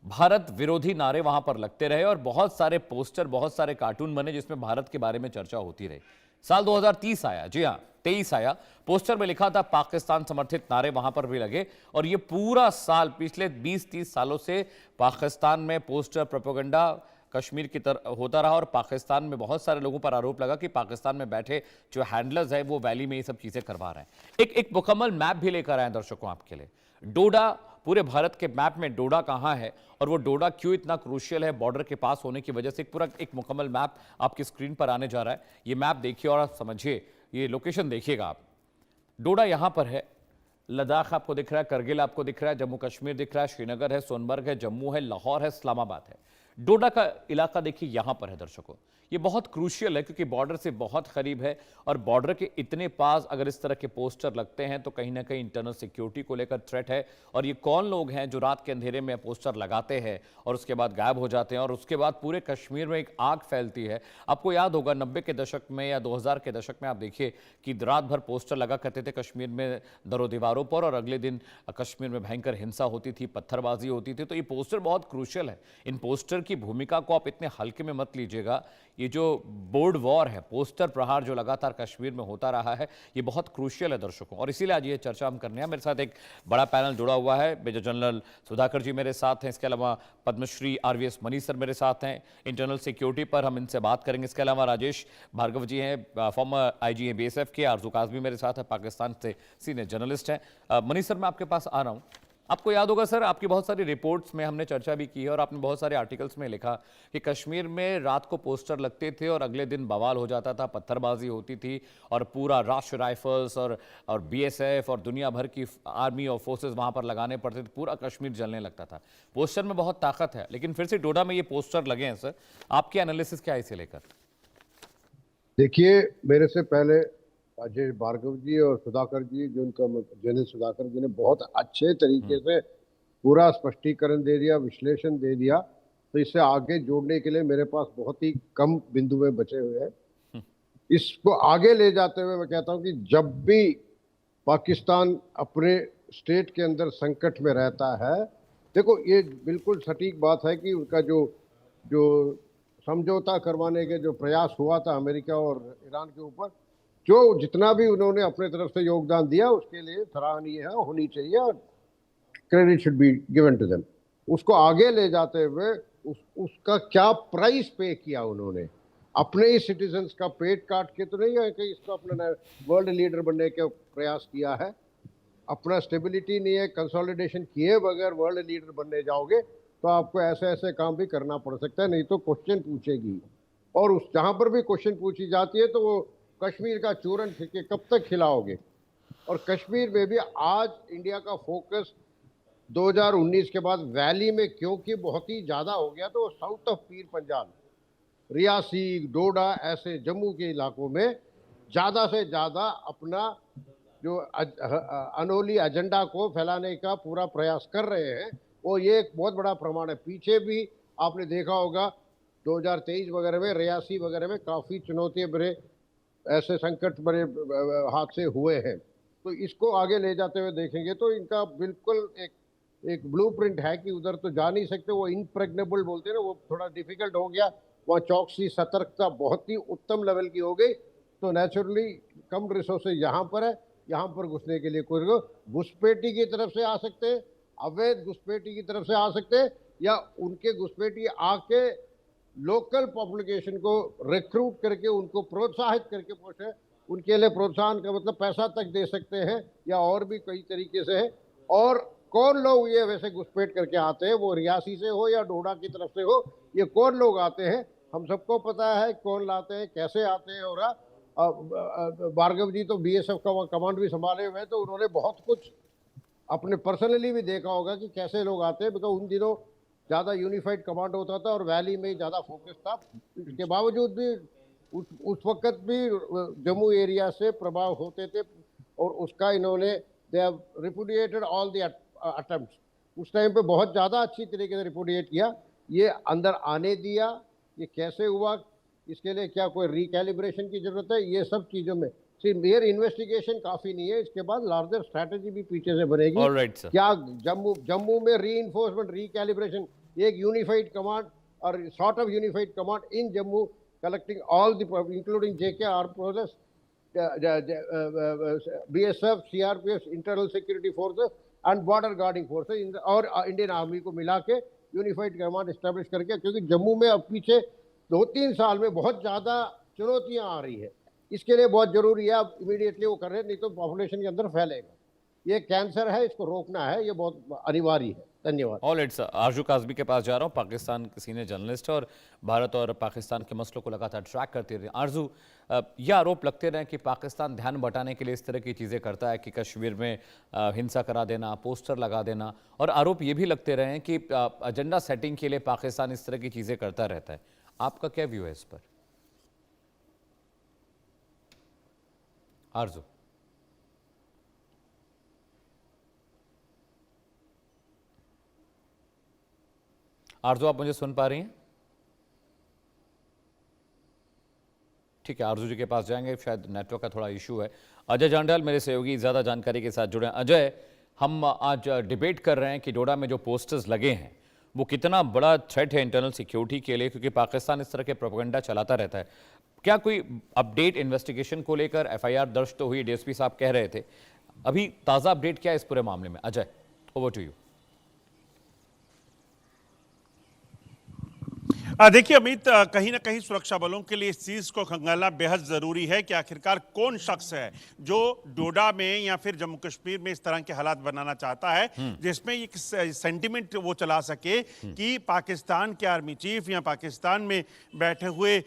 भारत विरोधी नारे वहां पर लगते रहे और बहुत सारे पोस्टर, बहुत सारे कार्टून बने जिसमें भारत के बारे में चर्चा होती रही। साल 2030 आया, जी हाँ 23 आया, पोस्टर में लिखा था पाकिस्तान समर्थित नारे वहां पर भी लगे और ये पूरा साल पिछले 20-30 सालों से पाकिस्तान में पोस्टर प्रोपेगेंडा कश्मीर की तरह होता रहा और पाकिस्तान में बहुत सारे लोगों पर आरोप लगा कि पाकिस्तान में बैठे जो हैंडलर्स है वो वैली में ये सब चीजें करवा रहे हैं। एक मुकम्मल मैप भी लेकर आए दर्शकों आपके लिए। डोडा, पूरे भारत के मैप में डोडा कहां है और वो डोडा क्यों इतना क्रूशियल है बॉर्डर के पास होने की वजह से, पूरा एक मुकम्मल मैप आपकी स्क्रीन पर आने जा रहा है। ये मैप देखिए और आप समझिए, ये लोकेशन देखिएगा आप। डोडा यहां पर है, लद्दाख आपको दिख रहा है, करगिल आपको दिख रहा है, जम्मू कश्मीर दिख रहा है, श्रीनगर है, सोनबर्ग है, जम्मू है, लाहौर है, इस्लामाबाद है। डोडा का इलाका देखिए यहां पर है दर्शकों। ये बहुत क्रूशियल है क्योंकि बॉर्डर से बहुत करीब है और बॉर्डर के इतने पास अगर इस तरह के पोस्टर लगते हैं तो कहीं ना कहीं इंटरनल सिक्योरिटी को लेकर थ्रेट है। और ये कौन लोग हैं जो रात के अंधेरे में पोस्टर लगाते हैं और उसके बाद गायब हो जाते हैं और उसके बाद पूरे कश्मीर में एक आग फैलती है। आपको याद होगा 90 के दशक में या 2000 के दशक में आप देखिए कि रात भर पोस्टर लगा करते थे कश्मीर में दरों दीवारों पर और अगले दिन कश्मीर में भयंकर हिंसा होती थी, पत्थरबाजी होती थी। तो ये पोस्टर बहुत क्रूशियल है। इन पोस्टर की भूमिका को आप इतने हल्के में मत लीजिएगा। ये जो बोर्ड वॉर है, पोस्टर प्रहार जो लगातार कश्मीर में होता रहा है, ये बहुत क्रूशियल है दर्शकों। और इसीलिए आज ये चर्चा हम करने हैं। मेरे साथ एक बड़ा पैनल जुड़ा हुआ है। मेजर जनरल सुधाकर जी मेरे साथ हैं, इसके अलावा पद्मश्री आरवीएस मनी सर मेरे साथ हैं। इंटरनल सिक्योरिटी पर हम इनसे बात करेंगे। इसके अलावा राजेश भार्गव जी हैं, फॉर्मर आईजी हैं बीएसएफ के। आरजू काज़मी मेरे साथ है, पाकिस्तान से सीनियर जर्नलिस्ट हैं। मनी सर, मैं आपके पास आ रहा हूँ। आपको याद होगा सर, आपकी बहुत सारी रिपोर्ट्स में हमने चर्चा भी की है और आपने बहुत सारे आर्टिकल्स में लिखा कि कश्मीर में रात को पोस्टर लगते थे और अगले दिन बवाल हो जाता था, पत्थरबाजी होती थी और पूरा राष्ट्रीय राइफल्स और बीएसएफ और दुनिया भर की आर्मी और फोर्सेस वहां पर लगाने पड़ते थे, पूरा कश्मीर जलने लगता था। पोस्टर में बहुत ताकत है, लेकिन फिर से डोडा में ये पोस्टर लगे हैं सर, आपकी एनालिसिस क्या है इसे लेकर? देखिए, मेरे से पहले अजय भार्गव जी और सुधाकर जी, जो उनका जनरल सुधाकर जी ने बहुत अच्छे तरीके से पूरा स्पष्टीकरण दे दिया, विश्लेषण दे दिया। तो इससे आगे जोड़ने के लिए मेरे पास बहुत ही कम बिंदु में बचे हुए हैं। इसको आगे ले जाते हुए मैं कहता हूं कि जब भी पाकिस्तान अपने स्टेट के अंदर संकट में रहता है, देखो ये बिल्कुल सटीक बात है कि उनका जो जो समझौता करवाने के जो प्रयास हुआ था अमेरिका और ईरान के ऊपर, जो जितना भी उन्होंने अपने तरफ से योगदान दिया उसके लिए सराहनीय है, होनी चाहिए और credit should be given to them. उसको आगे ले जाते हुए उसका क्या प्राइस पे किया उन्होंने, अपने ही सिटीजन्स का पेट काट के तो नहीं है कि इसको अपना वर्ल्ड लीडर बनने का प्रयास किया है। अपना स्टेबिलिटी नहीं है, कंसोलिडेशन किए बगैर वर्ल्ड लीडर बनने जाओगे तो आपको ऐसे ऐसे काम भी करना पड़ सकता है, नहीं तो क्वेश्चन पूछेगी। और उस जहां पर भी क्वेश्चन पूछी जाती है तो वो कश्मीर का चूरन फिके कब तक खिलाओगे। और कश्मीर में भी आज इंडिया का फोकस 2019 के बाद वैली में क्योंकि बहुत ही ज़्यादा हो गया, तो साउथ ऑफ पीर पंजाल, रियासी, डोडा, ऐसे जम्मू के इलाकों में ज़्यादा से ज़्यादा अपना जो अनोली एजेंडा को फैलाने का पूरा प्रयास कर रहे हैं। और ये एक बहुत बड़ा प्रमाण है। पीछे भी आपने देखा होगा 2023 वगैरह में, रियासी वगैरह में काफ़ी चुनौतियाँ भरे ऐसे संकट बड़े हादसे हुए हैं। तो इसको आगे ले जाते हुए देखेंगे तो इनका बिल्कुल एक ब्लूप्रिंट है कि उधर तो जा नहीं सकते। वो इनप्रेग्नेबल बोलते हैं ना, वो थोड़ा डिफिकल्ट हो गया। वहाँ चौकसी सतर्कता बहुत ही उत्तम लेवल की हो गई, तो नेचुरली कम रिसोर्सेज यहाँ पर है। यहाँ पर घुसने के लिए कोई घुसपैठी की तरफ से आ सकते हैं, अवैध घुसपैठी की तरफ से आ सकते हैं, या उनके घुसपैठी आके लोकल पॉपुलेशन को रिक्रूट करके उनको प्रोत्साहित करके पोषे, उनके लिए प्रोत्साहन का मतलब पैसा तक दे सकते हैं, या और भी कई तरीके से है। और कौन लोग ये वैसे घुसपैठ करके आते हैं, वो रियासी से हो या डोडा की तरफ से हो, ये कौन लोग आते हैं हम सबको पता है, कौन लाते हैं, कैसे आते हैं। और भार्गव जी तो बीएसएफ का कमांड भी संभाले हुए हैं, तो उन्होंने बहुत कुछ अपने पर्सनली भी देखा होगा कि कैसे लोग आते हैं। बिकॉज उन दिनों ज़्यादा यूनिफाइड कमांड होता था और वैली में ज़्यादा फोकस था। इसके बावजूद भी उस वक्त भी जम्मू एरिया से प्रभाव होते थे, और उसका इन्होंने they have repudiated all the attempts. उस टाइम पे बहुत ज़्यादा अच्छी तरीके से रिपुडिएट किया। ये अंदर आने दिया, ये कैसे हुआ, इसके लिए क्या कोई रिकैलिब्रेशन की जरूरत है, ये सब चीज़ों में सिर्फ मेयर इन्वेस्टिगेशन काफ़ी नहीं है। इसके बाद लार्जर स्ट्रैटेजी भी पीछे से बनेगी। Alright, sir. क्या जम्मू में रीइंफोर्समेंट, रिकैलिब्रेशन, एक यूनिफाइड कमांड और sort of unified command in Jammu, collecting all the, including JK, armed forces, BSF, CRPF, internal security forces and border guarding forces और इंडियन आर्मी को मिला के यूनिफाइड कमांड एस्टेब्लिश करके, क्योंकि जम्मू में अब पीछे 2-3 साल में बहुत ज़्यादा चुनौतियां आ रही है। इसके लिए बहुत ज़रूरी है अब इमीडिएटली वो कर रहे हैं, नहीं तो पॉपुलेशन के अंदर फैलेगा। ये कैंसर है, इसको रोकना है, ये बहुत अनिवार्य है। धन्यवाद। ऑल राइट सर, आरजू काज़मी के पास जा रहा हूँ। पाकिस्तान के सीनियर जर्नलिस्ट है और भारत और पाकिस्तान के मसलों को लगातार ट्रैक करते रहे। आरजू, ये आरोप लगते रहे कि पाकिस्तान ध्यान बटाने के लिए इस तरह की चीज़ें करता है कि कश्मीर में हिंसा करा देना, पोस्टर लगा देना, और आरोप ये भी लगते रहे हैं कि एजेंडा सेटिंग के लिए पाकिस्तान इस तरह की चीज़ें करता रहता है। आपका क्या व्यू है इस पर आरजू? आरजू, आप मुझे सुन पा रही हैं? ठीक है, आरजू जी के पास जाएंगे, शायद नेटवर्क का थोड़ा इशू है। अजय जांडाल मेरे सहयोगी ज़्यादा जानकारी के साथ जुड़े हैं। अजय, हम आज डिबेट कर रहे हैं कि डोडा में जो पोस्टर्स लगे हैं वो कितना बड़ा थ्रेट है इंटरनल सिक्योरिटी के लिए, क्योंकि पाकिस्तान इस तरह के प्रोपेगेंडा चलाता रहता है। क्या कोई अपडेट इन्वेस्टिगेशन को लेकर? एफआईआर दर्ज तो हुई, डीएसपी साहब कह रहे थे, अभी ताज़ा अपडेट क्या है इस पूरे मामले में? Ajay, over to you. देखिए अमित, कहीं ना कहीं सुरक्षा बलों के लिए इस चीज़ को खंगालना बेहद ज़रूरी है कि आखिरकार कौन शख्स है जो डोडा में या फिर जम्मू कश्मीर में इस तरह के हालात बनाना चाहता है, जिसमें एक सेंटिमेंट वो चला सके कि पाकिस्तान के आर्मी चीफ या पाकिस्तान में बैठे हुए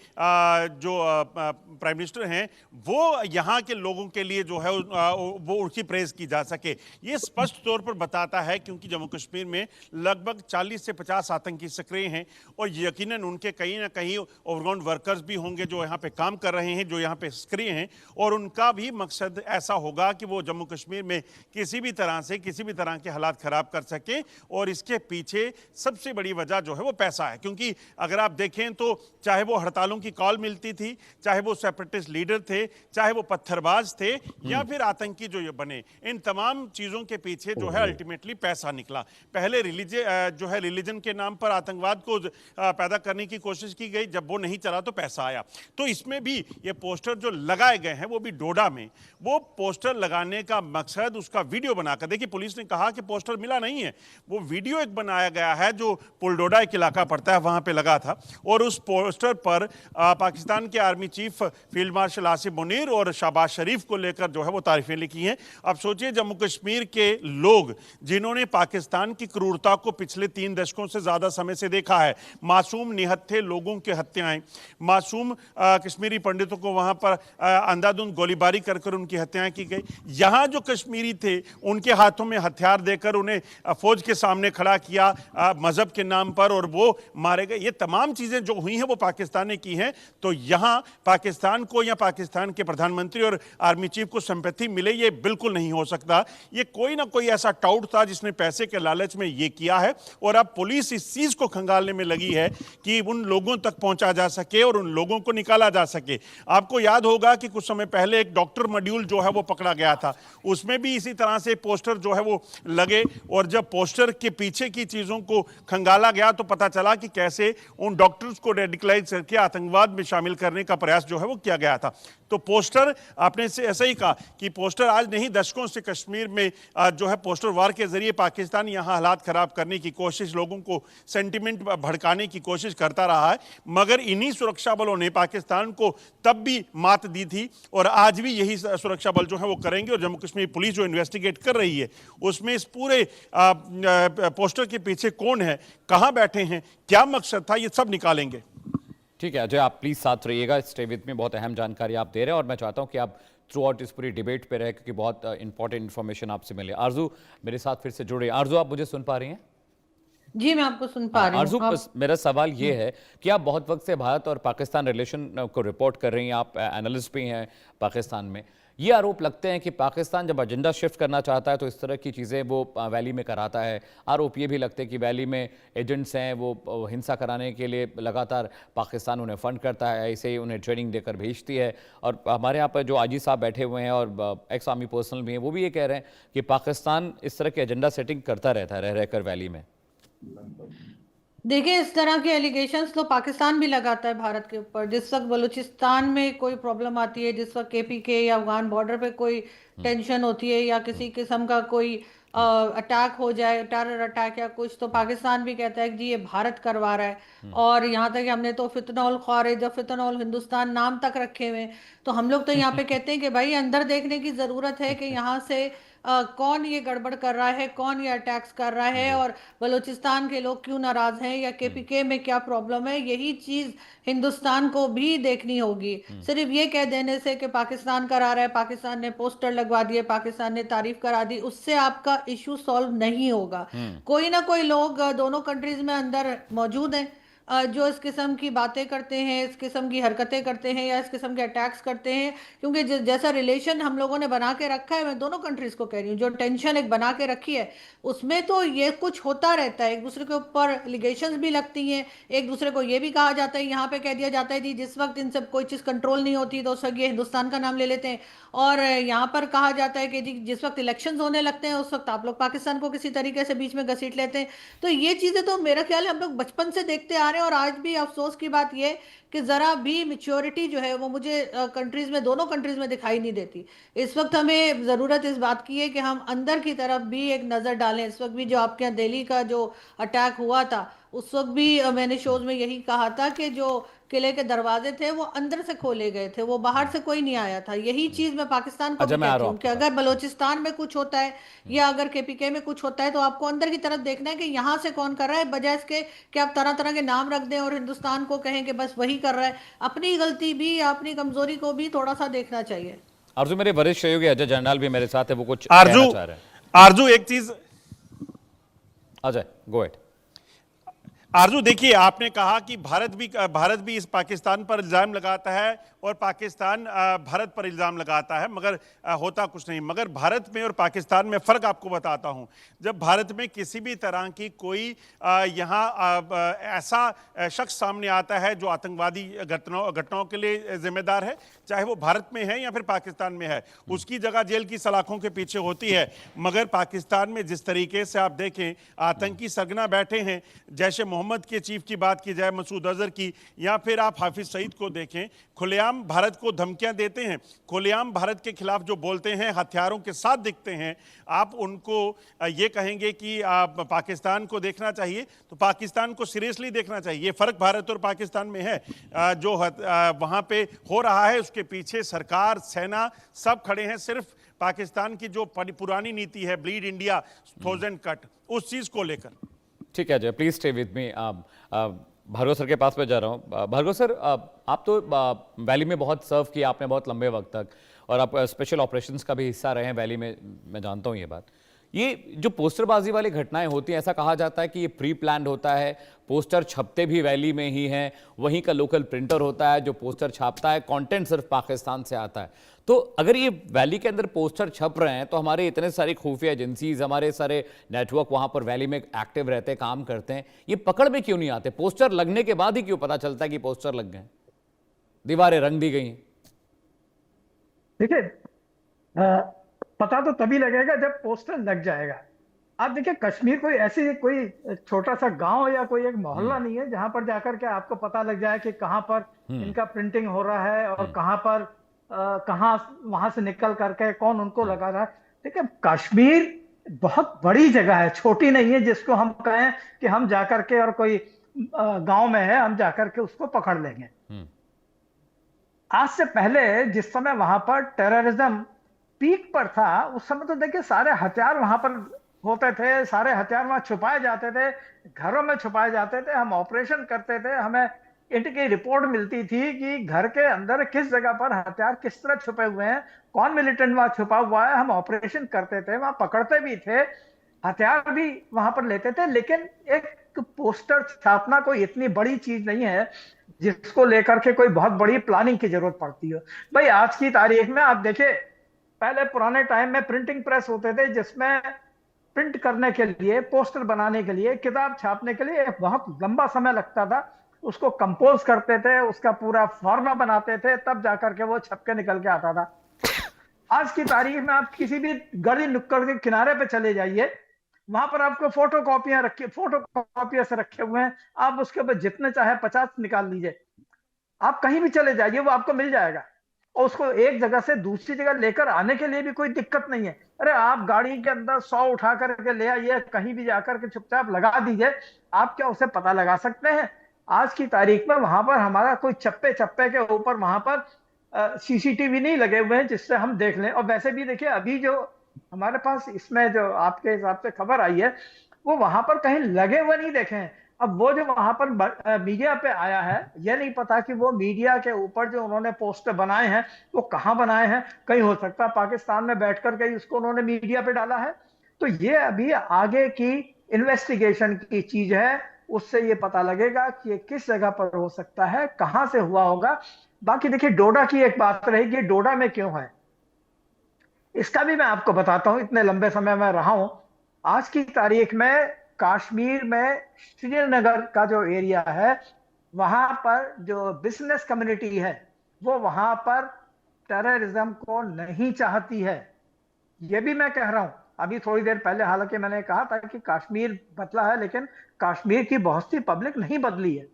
जो प्राइम मिनिस्टर हैं वो यहाँ के लोगों के लिए जो है वो उनकी प्रेज की जा सके। ये स्पष्ट तौर पर बताता है, क्योंकि जम्मू कश्मीर में लगभग 40 से 50 आतंकी सक्रिय हैं और यकीनन यकीनन उनके कहीं ना कहीं ओवरग्राउंड वर्कर्स भी होंगे जो यहाँ पे काम कर रहे हैं, जो यहाँ पे सक्रिय हैं, और उनका भी मकसद ऐसा होगा कि वो जम्मू कश्मीर में किसी भी तरह से किसी भी तरह के हालात खराब कर सके। और इसके पीछे सबसे बड़ी वजह जो है वो पैसा है, क्योंकि अगर आप देखें तो चाहे वो हड़तालों की कॉल मिलती थी, चाहे वो सेपरेटिस्ट लीडर थे, चाहे वो पत्थरबाज थे, या फिर आतंकी जो ये बने, इन तमाम चीज़ों के पीछे जो है अल्टीमेटली पैसा निकला। पहले रिलीजन के नाम पर आतंकवाद को पैदा करने की कोशिश की गई, जब वो नहीं चला तो पैसा आया। तो इसमें भी ये पोस्टर जो लगाए गए हैं वो भी डोडा में, वो पोस्टर लगाने का मकसद उसका वीडियो बनाकर, देखिए पुलिस ने कहा कि पोस्टर मिला नहीं है, वो वीडियो एक बनाया गया है जो पुलडोडा एक इलाका पड़ता है वहां पे लगा था, और उस पोस्टर पर पाकिस्तान के army chief field marshal Asif Munir और शहबाज शरीफ को लेकर जो है वो तारीफें लिखी हैं। अब सोचिए जम्मू कश्मीर के लोग जिन्होंने पाकिस्तान की क्रूरता को पिछले 3 दशकों से ज्यादा समय से देखा है, मासूम निहत्थे लोगों की हत्याएं, मासूम कश्मीरी पंडितों को वहां पर अंधाधुंध गोलीबारी कर उनकी हत्याएं की गई, यहां जो कश्मीरी थे उनके हाथों में हथियार देकर उन्हें फौज के सामने खड़ा किया मजहब के नाम पर, और वो मारे गए। ये तमाम चीजें जो हुई हैं वो पाकिस्तान ने की हैं। तो यहां पाकिस्तान को या पाकिस्तान के प्रधानमंत्री और आर्मी चीफ को सिंपैथी मिले, ये बिल्कुल नहीं हो सकता। ये कोई ना कोई ऐसा टाउट था जिसने पैसे के लालच में ये किया है, और अब पुलिस इस चीज को खंगालने में लगी है कि उन लोगों तक पहुंचा जा सके और उन लोगों को निकाला जा सके। आपको याद होगा कि कुछ समय पहले एक डॉक्टर मॉड्यूल जो है वो पकड़ा गया था, उसमें भी इसी तरह से पोस्टर जो है वो लगे, और जब पोस्टर के पीछे की चीजों को खंगाला गया तो पता चला कि कैसे उन डॉक्टर्स को रेडिकलाइज करके आतंकवाद में शामिल करने का प्रयास जो है वो किया गया था। तो पोस्टर, आपने से ऐसा ही कहा कि पोस्टर आज नहीं दशकों से कश्मीर में जो है पोस्टर वार के जरिए पाकिस्तान यहां हालात खराब करने की कोशिश, लोगों को सेंटिमेंट भड़काने की कोशिश करता रहा है, मगर इन्हीं सुरक्षा बलों ने पाकिस्तान को तब भी मात दी थी और आज भी यही सुरक्षा बल जो है वो करेंगे। और जम्मू कश्मीर पुलिस जो इन्वेस्टिगेट कर रही है उसमें इस पूरे पोस्टर के पीछे कौन है, कहां बैठे हैं, क्या मकसद था, ये सब निकालेंगे। ठीक है अजय, आप प्लीज साथ रहिएगा, स्टे विद में, बहुत अहम जानकारी आप दे रहे हैं और मैं चाहता हूं कि आप थ्रू आउट इस पूरी डिबेट पे रहे क्योंकि बहुत इंपॉर्टेंट इन्फॉर्मेशन आपसे मिले। आरजू मेरे साथ फिर से जुड़े। आरजू, आप मुझे सुन पा रही हैं? जी मैं आपको सुन पा रही हूँ। आरजू, मेरा सवाल ये है कि आप बहुत वक्त से भारत और पाकिस्तान रिलेशन को रिपोर्ट कर रही हैं, आप एनालिस्ट भी हैं पाकिस्तान में। ये आरोप लगते हैं कि पाकिस्तान जब एजेंडा शिफ्ट करना चाहता है तो इस तरह की चीज़ें वो वैली में कराता है। आरोप ये भी लगते हैं कि वैली में एजेंट्स हैं, वो हिंसा कराने के लिए लगातार पाकिस्तान उन्हें फंड करता है, ऐसे ही उन्हें ट्रेनिंग देकर भेजती है। और हमारे यहाँ पर जो आजी साहब बैठे हुए हैं और एक्स आर्मी पर्सनल भी हैं, वो भी ये कह रहे हैं कि पाकिस्तान इस तरह की एजेंडा सेटिंग करता रहता है रह रहकर वैली में। देखिए, इस तरह के एलिगेशंस तो पाकिस्तान भी लगाता है भारत के ऊपर। जिस वक्त बलूचिस्तान में कोई प्रॉब्लम आती है, जिस वक्त केपीके या अफगान बॉर्डर पे कोई टेंशन होती है या किसी किस्म का कोई अटैक हो जाए, टेरर अटैक या कुछ, तो पाकिस्तान भी कहता है कि जी ये भारत करवा रहा है। और यहाँ तक कि हमने तो फितनॉल खारिज या फितनॉल हिंदुस्तान नाम तक रखे हुए। तो हम लोग तो यहाँ पे कहते हैं कि भाई अंदर देखने की जरूरत है कि यहाँ से कौन ये गड़बड़ कर रहा है, कौन ये अटैक्स कर रहा है, और बलूचिस्तान के लोग क्यों नाराज हैं या केपीके में क्या प्रॉब्लम है। यही चीज हिंदुस्तान को भी देखनी होगी। सिर्फ ये कह देने से कि पाकिस्तान करा रहा है, पाकिस्तान ने पोस्टर लगवा दिए, पाकिस्तान ने तारीफ करा दी, उससे आपका इशू सॉल्व नहीं होगा। कोई ना कोई लोग दोनों कंट्रीज में अंदर मौजूद हैं जो इस किस्म की बातें करते हैं, इस किस्म की हरकतें करते हैं या इस किस्म के अटैक्स करते हैं। क्योंकि जैसा रिलेशन हम लोगों ने बना के रखा है, मैं दोनों कंट्रीज को कह रही हूँ, जो टेंशन एक बना के रखी है उसमें तो ये कुछ होता रहता है। एक दूसरे के ऊपर एलिगेशंस भी लगती हैं, एक दूसरे को ये भी कहा जाता है, यहाँ पे कह दिया जाता है जी जिस वक्त इनसे कोई चीज़ कंट्रोल नहीं होती तो उस वक्त ये हिंदुस्तान का नाम ले लेते हैं। और यहाँ पर कहा जाता है कि जी जिस वक्त इलेक्शंस होने लगते हैं उस वक्त आप लोग पाकिस्तान को किसी तरीके से बीच में घसीट लेते हैं। तो ये चीज़ें तो मेरा ख्याल है हम लोग बचपन से देखते आ रहे हैं। और आज भी अफसोस की बात ये कि ज़रा भी मैच्योरिटी जो है वो मुझे कंट्रीज़ में, दोनों कंट्रीज़ में दिखाई नहीं देती। इस वक्त हमें ज़रूरत इस बात की है कि हम अंदर की तरफ भी एक नज़र डालें। इस वक्त भी जो आपके यहाँ दिल्ली का जो अटैक हुआ था उस वक्त भी मैंने शोज में यही कहा था कि जो किले के दरवाजे थे वो अंदर से खोले गए थे, वो बाहर से कोई नहीं आया था। यही चीज मैं पाकिस्तान को भी कहती हूँ कि अगर बलूचिस्तान में कुछ होता है या अगर केपीके में कुछ होता है तो आपको अंदर की तरफ देखना है कि यहाँ से कौन कर रहा है, बजाय इसके कि आप तरह तरह के नाम रख दें और हिंदुस्तान को कहें कि बस वही कर रहा है। अपनी गलती भी या अपनी कमजोरी को भी थोड़ा सा देखना चाहिए। आरजू, मेरे वरिष्ठ सहयोगी अजय जरनाल भी मेरे साथ है, वो कुछ आरजू कहना चाह रहे हैं। आरजू एक चीज, अजय गो अहेड। आरजू, देखिए, आपने कहा कि भारत भी इस पाकिस्तान पर इल्ज़ाम लगाता है और पाकिस्तान भारत पर इल्ज़ाम लगाता है, मगर होता कुछ नहीं। मगर भारत में और पाकिस्तान में फ़र्क आपको बताता हूं। जब भारत में किसी भी तरह की कोई यहाँ ऐसा शख्स सामने आता है जो आतंकवादी घटनाओं के लिए जिम्मेदार है, चाहे वो भारत में है या फिर पाकिस्तान में है, उसकी जगह जेल की सलाखों के पीछे होती है। मगर पाकिस्तान में जिस तरीके से आप देखें, आतंकी सरगना बैठे हैं, जैसे मोहम्मद के चीफ की बात की जाए, मसूद अजहर की, या फिर आप हाफिज सईद को देखें, खुलेआम भारत को धमकियां देते हैं, खुलेआम भारत के खिलाफ जो बोलते हैं, हथियारों के साथ दिखते हैं। आप उनको ये कहेंगे कि आप पाकिस्तान को देखना चाहिए, तो पाकिस्तान को सीरियसली देखना चाहिए। ये फर्क भारत और पाकिस्तान में है। जो वहां पे हो रहा है उसके पीछे सरकार, सेना सब खड़े हैं। सिर्फ पाकिस्तान की जो पुरानी नीति है, ब्लीड इंडिया 1000 कट, उस चीज को लेकर। ठीक है Jay, please stay with me. Bhargav sir के पास मैं जा रहा हूँ। भार्गव सर, आप तो वैली में बहुत सर्व किया आपने बहुत लंबे वक्त तक, और आप स्पेशल ऑपरेशंस का भी हिस्सा रहे हैं वैली में, मैं जानता हूँ ये बात। ये जो पोस्टरबाजी वाली घटनाएं होती हैं, ऐसा कहा जाता है कि ये प्री प्लान्ड होता है, पोस्टर छपते भी वैली में ही हैं, वहीं का लोकल प्रिंटर होता है जो पोस्टर छापता है, कंटेंट सिर्फ पाकिस्तान से आता है। तो अगर ये वैली के अंदर पोस्टर छप रहे हैं, तो हमारे इतने सारी खुफिया एजेंसीज, हमारे सारे नेटवर्क वहां पर वैली में एक्टिव रहते हैं, काम करते हैं, ये पकड़ में क्यों नहीं आते? पोस्टर लगने के बाद ही क्यों पता चलता है कि पोस्टर लग गए, दीवारें रंग दी गई? देखिए, पता तो तभी लगेगा जब पोस्टर लग जाएगा। आप देखिए, कश्मीर कोई छोटा सा गांव या कोई एक मोहल्ला नहीं है जहां पर जाकर के आपको पता लग जाए कि कहां पर इनका प्रिंटिंग हो रहा है और कहां पर कहां वहां से निकल करके कौन उनको लगा रहा है। देखिए, कश्मीर बहुत बड़ी जगह है, छोटी नहीं है जिसको हम कहें कि हम जाकर के और कोई गांव में है हम जाकर के उसको पकड़ लेंगे। आज से पहले जिस समय वहां पर टेररिज्म पीक पर था, उस समय तो देखिए सारे हथियार वहां पर होते थे, सारे हथियार वहां छुपाए जाते थे, घरों में छुपाए जाते थे। हम ऑपरेशन करते थे, हमें इनकी रिपोर्ट मिलती थी कि घर के अंदर किस जगह पर हथियार किस तरह छुपे हुए हैं, कौन मिलिटेंट वहां छुपा हुआ है। हम ऑपरेशन करते थे, वहां पकड़ते भी थे, हथियार भी वहां पर लेते थे। लेकिन एक पोस्टर छापना कोई इतनी बड़ी चीज नहीं है जिसको लेकर के कोई बहुत बड़ी प्लानिंग की जरूरत पड़ती हो। भाई, आज की तारीख में आप देखिए, पहले पुराने टाइम में प्रिंटिंग प्रेस होते थे जिसमें प्रिंट करने के लिए, पोस्टर बनाने के लिए, किताब छापने के लिए बहुत लंबा समय लगता था। उसको कंपोज करते थे, उसका पूरा फॉर्मा बनाते थे, तब जाकर के वो छप के निकल के आता था। आज की तारीख में आप किसी भी गली नुक्कड़ के किनारे पे चले जाइए, वहां पर आपको फोटो कॉपियां से रखे हुए हैं। आप उसके ऊपर जितने चाहे 50 निकाल लीजिए, आप कहीं भी चले जाइए वो आपको मिल जाएगा। और उसको एक जगह से दूसरी जगह लेकर आने के लिए भी कोई दिक्कत नहीं है। अरे, आप गाड़ी के अंदर 100 उठा करके ले आइए, कहीं भी जाकर के चुपचाप लगा दीजिए, आप क्या उसे पता लगा सकते हैं? आज की तारीख में वहां पर हमारा कोई चप्पे चप्पे के ऊपर वहां पर सीसीटीवी नहीं लगे हुए हैं जिससे हम देख लें। और वैसे भी देखिए, अभी जो हमारे पास इसमें जो आपके हिसाब से खबर आई है, वो वहां पर कहीं लगे हुए नहीं देखे हैं। अब वो जो वहां पर मीडिया पे आया है, यह नहीं पता कि वो मीडिया के ऊपर जो उन्होंने पोस्टर बनाए हैं वो कहां बनाए हैं। कहीं हो सकता है पाकिस्तान में बैठकर के उसको उन्होंने मीडिया पे डाला है। तो ये अभी आगे की इन्वेस्टिगेशन की चीज है, उससे ये पता लगेगा कि ये किस जगह पर हो सकता है, कहां से हुआ होगा। बाकी देखिए, डोडा की एक बात रहेगी, डोडा में क्यों है इसका भी मैं आपको बताता हूं। इतने लंबे समय में रहा हूं। आज की तारीख में कश्मीर में श्रीनगर का जो एरिया है, वहां पर जो बिजनेस कम्युनिटी है वो वहां पर टेररिज्म को नहीं चाहती है। ये भी मैं कह रहा हूं। अभी थोड़ी देर पहले हालांकि मैंने कहा था कि कश्मीर बदला है, लेकिन कश्मीर की बहुत सी पब्लिक नहीं बदली है।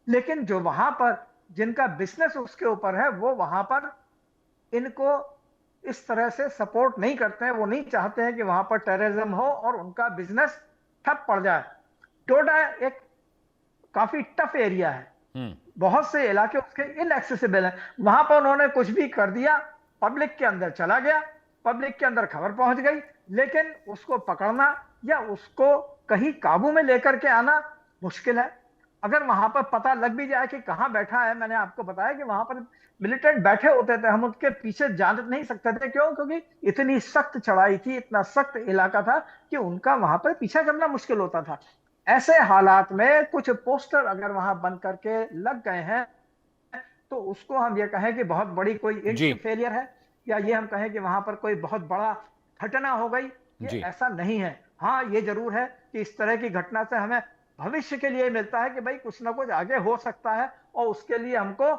लेकिन जो वहां पर जिनका बिजनेस उसके ऊपर है, वो वहां पर इनको इस तरह से सपोर्ट नहीं करते हैं। वो नहीं चाहते हैं कि वहां पर टेररिज्म हो और उनका बिजनेस ठप पड़ जाए। डोडा एक काफी टफ एरिया है, बहुत से इलाके उसके इनएक्सेसिबल हैं। वहां पर उन्होंने कुछ भी कर दिया, पब्लिक के अंदर चला गया, पब्लिक के अंदर खबर पहुंच गई, लेकिन उसको पकड़ना या उसको कहीं काबू में लेकर के आना मुश्किल है। अगर वहां पर पता लग भी जाए कि कहां बैठा है, मैंने आपको बताया कि वहां पर मिलिटेंट बैठे होते थे, हम उनके पीछे जा नहीं सकते थे। क्यों? क्योंकि इतनी सख्त चढ़ाई थी, इतना सख्त इलाका था कि उनका वहां पर पीछा करना मुश्किल होता था। ऐसे हालात में कुछ पोस्टर अगर वहां बंद करके लग गए हैं तो उसको हम ये कहें कि बहुत बड़ी कोई जी। इंस्ट फेलियर है, या ये हम कहें कि वहां पर कोई बहुत बड़ा घटना हो गई, ये जी। ऐसा नहीं है। हाँ, ये जरूर है कि इस तरह की घटना से हमें भविष्य के लिए मिलता है कि भाई कुछ ना कुछ आगे हो सकता है, और उसके लिए हमको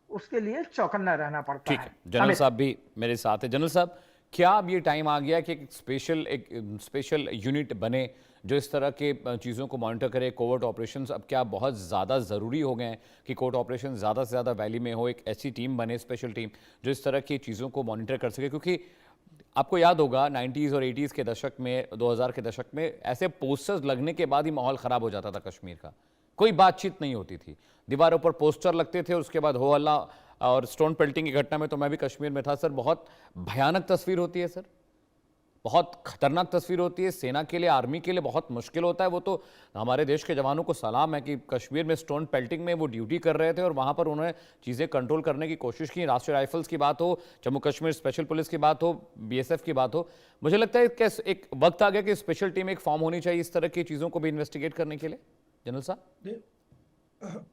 उसके लिए चौकन्ना रहना पड़ता ठीक है। है, जनरल अमित, साहब भी मेरे साथ है। जनरल साहब, क्या अब ये टाइम आ गया कि एक स्पेशल यूनिट बने जो इस तरह के चीज़ों को मॉनिटर करे? कोवर्ट ऑपरेशंस अब क्या बहुत ज़्यादा ज़रूरी हो गए हैं कि कोवर्ट ऑपरेशन ज़्यादा से ज़्यादा वैली में हो, एक ऐसी टीम बने, स्पेशल टीम, जो इस तरह की चीज़ों को मॉनिटर कर सके? क्योंकि आपको याद होगा 90s और 80s के दशक में, 2000 के दशक में ऐसे पोस्टर्स लगने के बाद ही माहौल ख़राब हो जाता था कश्मीर का। कोई बातचीत नहीं होती थी, दीवारों पर पोस्टर लगते थे, उसके बाद हो हल्ला। और स्टोन पेल्टिंग की घटना में तो मैं भी कश्मीर में था सर, बहुत भयानक तस्वीर होती है सर, बहुत खतरनाक तस्वीर होती है। सेना के लिए, आर्मी के लिए बहुत मुश्किल होता है। वो तो हमारे देश के जवानों को सलाम है कि कश्मीर में स्टोन पेल्टिंग में वो ड्यूटी कर रहे थे और वहाँ पर उन्होंने चीज़ें कंट्रोल करने की कोशिश की। राष्ट्रीय राइफल्स की बात हो, जम्मू कश्मीर स्पेशल पुलिस की बात हो, बीएसएफ की बात हो, मुझे लगता है कि एक वक्त आ गया कि स्पेशल टीम एक फॉर्म होनी चाहिए इस तरह की चीज़ों को भी इन्वेस्टिगेट करने के लिए। जनरल साहब।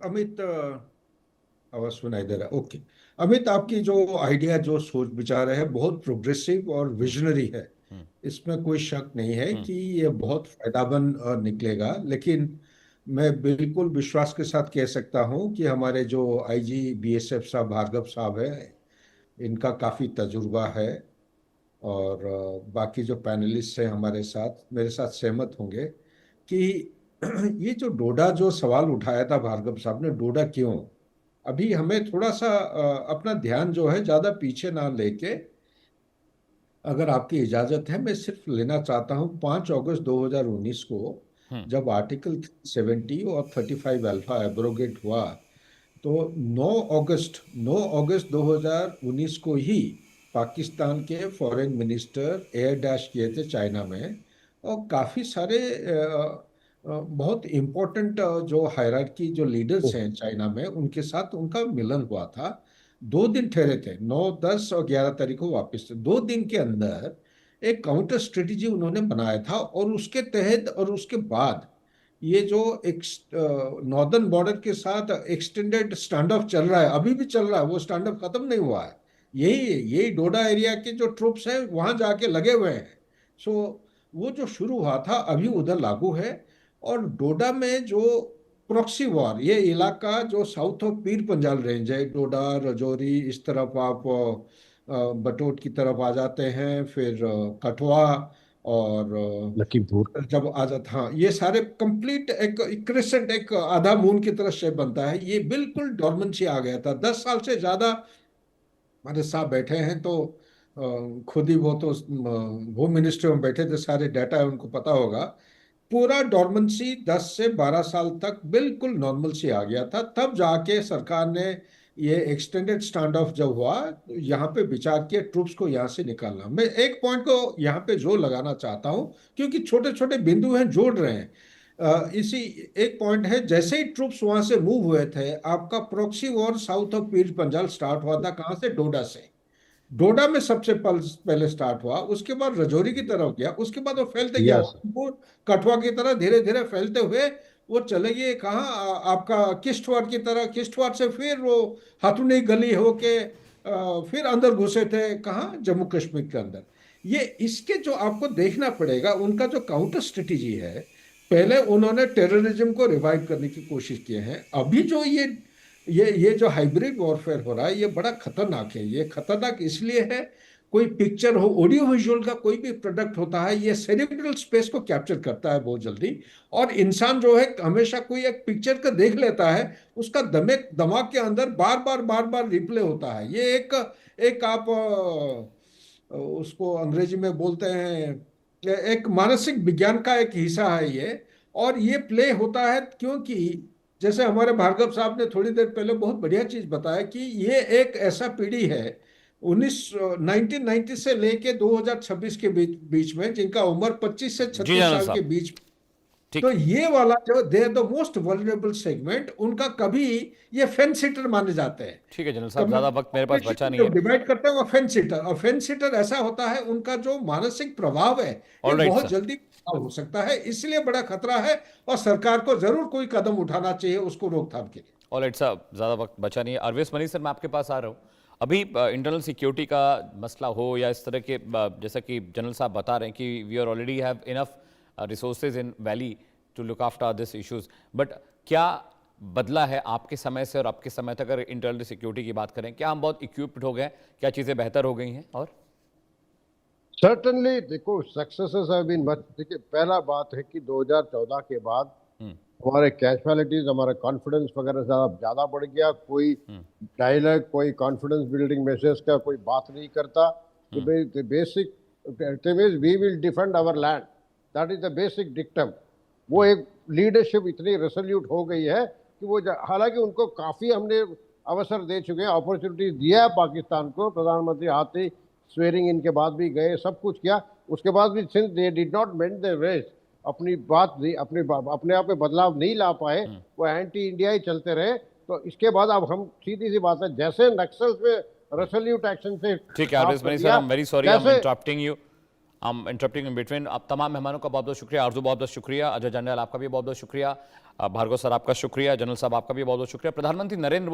अमित, आवाज सुनाई दे रहा है? ओके। अमित, आपकी जो आइडिया, जो सोच विचार है, बहुत प्रोग्रेसिव और विजनरी है। इसमें कोई शक नहीं है कि ये बहुत फायदामंद निकलेगा। लेकिन मैं बिल्कुल विश्वास के साथ कह सकता हूं कि हमारे जो आईजी बीएसएफ साहब, भार्गव साहब है, इनका काफी तजुर्बा है। और बाकी जो पैनलिस्ट हैं हमारे साथ, मेरे साथ सहमत होंगे कि ये जो डोडा जो सवाल उठाया था भार्गव साहब ने, डोडा क्यों, अभी हमें थोड़ा सा अपना ध्यान जो है ज्यादा पीछे ना लेके, अगर आपकी इजाजत है, मैं सिर्फ लेना चाहता हूं 5 अगस्त 2019 को जब आर्टिकल 70 और 35 अल्फा एब्रोगेट हुआ, तो 9 अगस्त 2019 को ही पाकिस्तान के फॉरेन मिनिस्टर एयर डैश किए थे चाइना में। और काफ़ी सारे बहुत इम्पोर्टेंट जो हायरार्की जो लीडर्स हैं चाइना में, उनके साथ उनका मिलन हुआ था। 2 दिन ठहरे थे, 9, 10 और 11 तारीख को वापस थे। 2 दिन के अंदर एक काउंटर स्ट्रेटेजी उन्होंने बनाया था, और उसके तहत और उसके बाद ये जो एक नॉर्दर्न बॉर्डर के साथ एक्सटेंडेड स्टैंड ऑफ चल रहा है, अभी भी चल रहा है, वो स्टैंड ऑफ खत्म नहीं हुआ है। यही डोडा एरिया के जो ट्रूप्स हैं वहां जाके लगे हुए हैं। सो वो जो शुरू हुआ था अभी उधर लागू है। और डोडा में जो प्रॉक्सी वॉर, ये इलाका जो south of Pir Panjal range है, डोडा, रजौरी, इस तरफ आप बटोट की तरफ आ जाते हैं, फिर कठुआ और लखीमपुर। जब आ जाता, हाँ, ये सारे कंप्लीट एक क्रिसेंट, एक आधा मून की तरह शेप बनता है। ये बिल्कुल डॉर्मेंसी आ गया था 10 साल से ज्यादा। हमारे साथ बैठे हैं तो खुद ही वो तो होम मिनिस्ट्री में बैठे थे, सारे डाटा है, उनको पता होगा। पूरा डॉर्मेंसी 10 से 12 साल तक बिल्कुल नॉर्मल सी आ गया था। तब जाके सरकार ने ये एक्सटेंडेड स्टैंड ऑफ जब हुआ, तो यहाँ पे विचार किया ट्रूप्स को यहाँ से निकालना। मैं एक पॉइंट को यहाँ पे जोर लगाना चाहता हूँ, क्योंकि छोटे छोटे बिंदु हैं, जोड़ रहे हैं। इसी एक पॉइंट है, जैसे ही ट्रूप्स वहां से मूव हुए थे, आपका proxy war south of Pir Panjal start हुआ था। कहाँ से? डोडा से। डोडा में सबसे पहले स्टार्ट हुआ, उसके बाद रजौरी की तरफ गया, उसके बाद वो फैलते गया यस। कठुआ की तरह, धीरे धीरे फैलते हुए वो चले गए कहाँ, आपका किश्तवाड़ की तरह। किश्तवाड़ से फिर वो हाथुनी गली होके फिर अंदर घुसे थे कहाँ, जम्मू कश्मीर के अंदर। ये इसके जो आपको देखना पड़ेगा, उनका जो काउंटर स्ट्रेटेजी है, पहले उन्होंने टेररिज्म को रिवाइव करने की कोशिश किए हैं। अभी जो ये जो हाइब्रिड वॉरफेयर हो रहा है, ये बड़ा खतरनाक है। ये खतरनाक इसलिए है, कोई पिक्चर हो, ऑडियो विजुअल का कोई भी प्रोडक्ट होता है, ये सेरिब्रल स्पेस को कैप्चर करता है बहुत जल्दी। और इंसान जो है हमेशा कोई एक पिक्चर का देख लेता है, उसका दिमाग के अंदर बार बार रिप्ले होता है। ये एक आप उसको अंग्रेजी में बोलते हैं, एक मानसिक विज्ञान का एक हिस्सा है ये। और ये प्ले होता है क्योंकि जैसे हमारे भार्गव साहब ने थोड़ी देर पहले बहुत बढ़िया चीज बताया कि ये एक ऐसा पीढ़ी है 1990 से लेके 2026 के बीच में, जिनका उम्र 25 से 36 जी जनरल साल के साहब। बीच ठीक। तो ये वाला जो दे द मोस्ट वल्नरेबल सेगमेंट, उनका कभी ये फेंस सिटर माने जाते हैं। ठीक है जनरल साहब, ज्यादा वक्त मेरे पास बचा नहीं है। डिवाइड करते हैं वो फेंस सिटर, और फेंस सिटर ऐसा होता है उनका जो मानसिक प्रभाव है ये Alright, बहुत sir. जल्दी प्रभाव हो सकता है, इसलिए बड़ा खतरा है और सरकार को जरूर कोई कदम उठाना चाहिए उसको रोकथाम के लिए। ऑलराइट साहब, ज़्यादा वक्त बचा नहीं है। अरवेश मनी सर, मैं आपके पास आ रहा हूँ। अभी इंटरनल सिक्योरिटी का मसला हो या इस तरह के जैसा कि जनरल साहब बता रहे हैं कि we are already have enough resources in valley to look after this issues, but क्या बदला है आपके समय से और आपके समय तक? अगर इंटरनल सिक्योरिटी की बात करें, क्या हम बहुत इक्विप्ड हो गए? क्या चीज़ें बेहतर हो गई हैं? और सर्टनली देखो, सक्सेसेस हैव बीन मच। देखिए, पहला बात है कि 2014 के बाद हमारे कैजुअलिटीज, हमारा कॉन्फिडेंस वगैरह ज़्यादा बढ़ गया। कोई डायलॉग, कोई कॉन्फिडेंस बिल्डिंग मैसेज का कोई बात नहीं करता। Basic we will defend our land, that is the basic dictum. वो एक लीडरशिप इतनी रेसोल्यूट हो गई है कि वो हालांकि उनको काफ़ी हमने अवसर दे चुके हैं, अपॉर्चुनिटीज दिया है पाकिस्तान को। प्रधानमंत्री आते स्वेरिंग इनके बाद भी गए, सब कुछ किया, उसके बाद भी since they did not meant the ways, अपनी बात नहीं, अपने आप में बदलाव नहीं ला पाए, वो एंटी इंडिया ही चलते रहे। तो इसके बाद अब हम सीधी सी बात है, जैसे नक्सल पे रेसोल्यूट एक्शन से ठीक है Arvind Mani sir, I am very sorry, I am interrupting you, I am interrupting in between. आप तमाम मेहमानों का बहुत बहुत शुक्रिया। आरजू बहुत बहुत शुक्रिया। अजय जंडल आपका भी बहुत बहुत शुक्रिया। भार्गव सर आपका शुक्रिया। जनरल साहब आपका भी बहुत बहुत शुक्रिया। प्रधानमंत्री नरेंद्र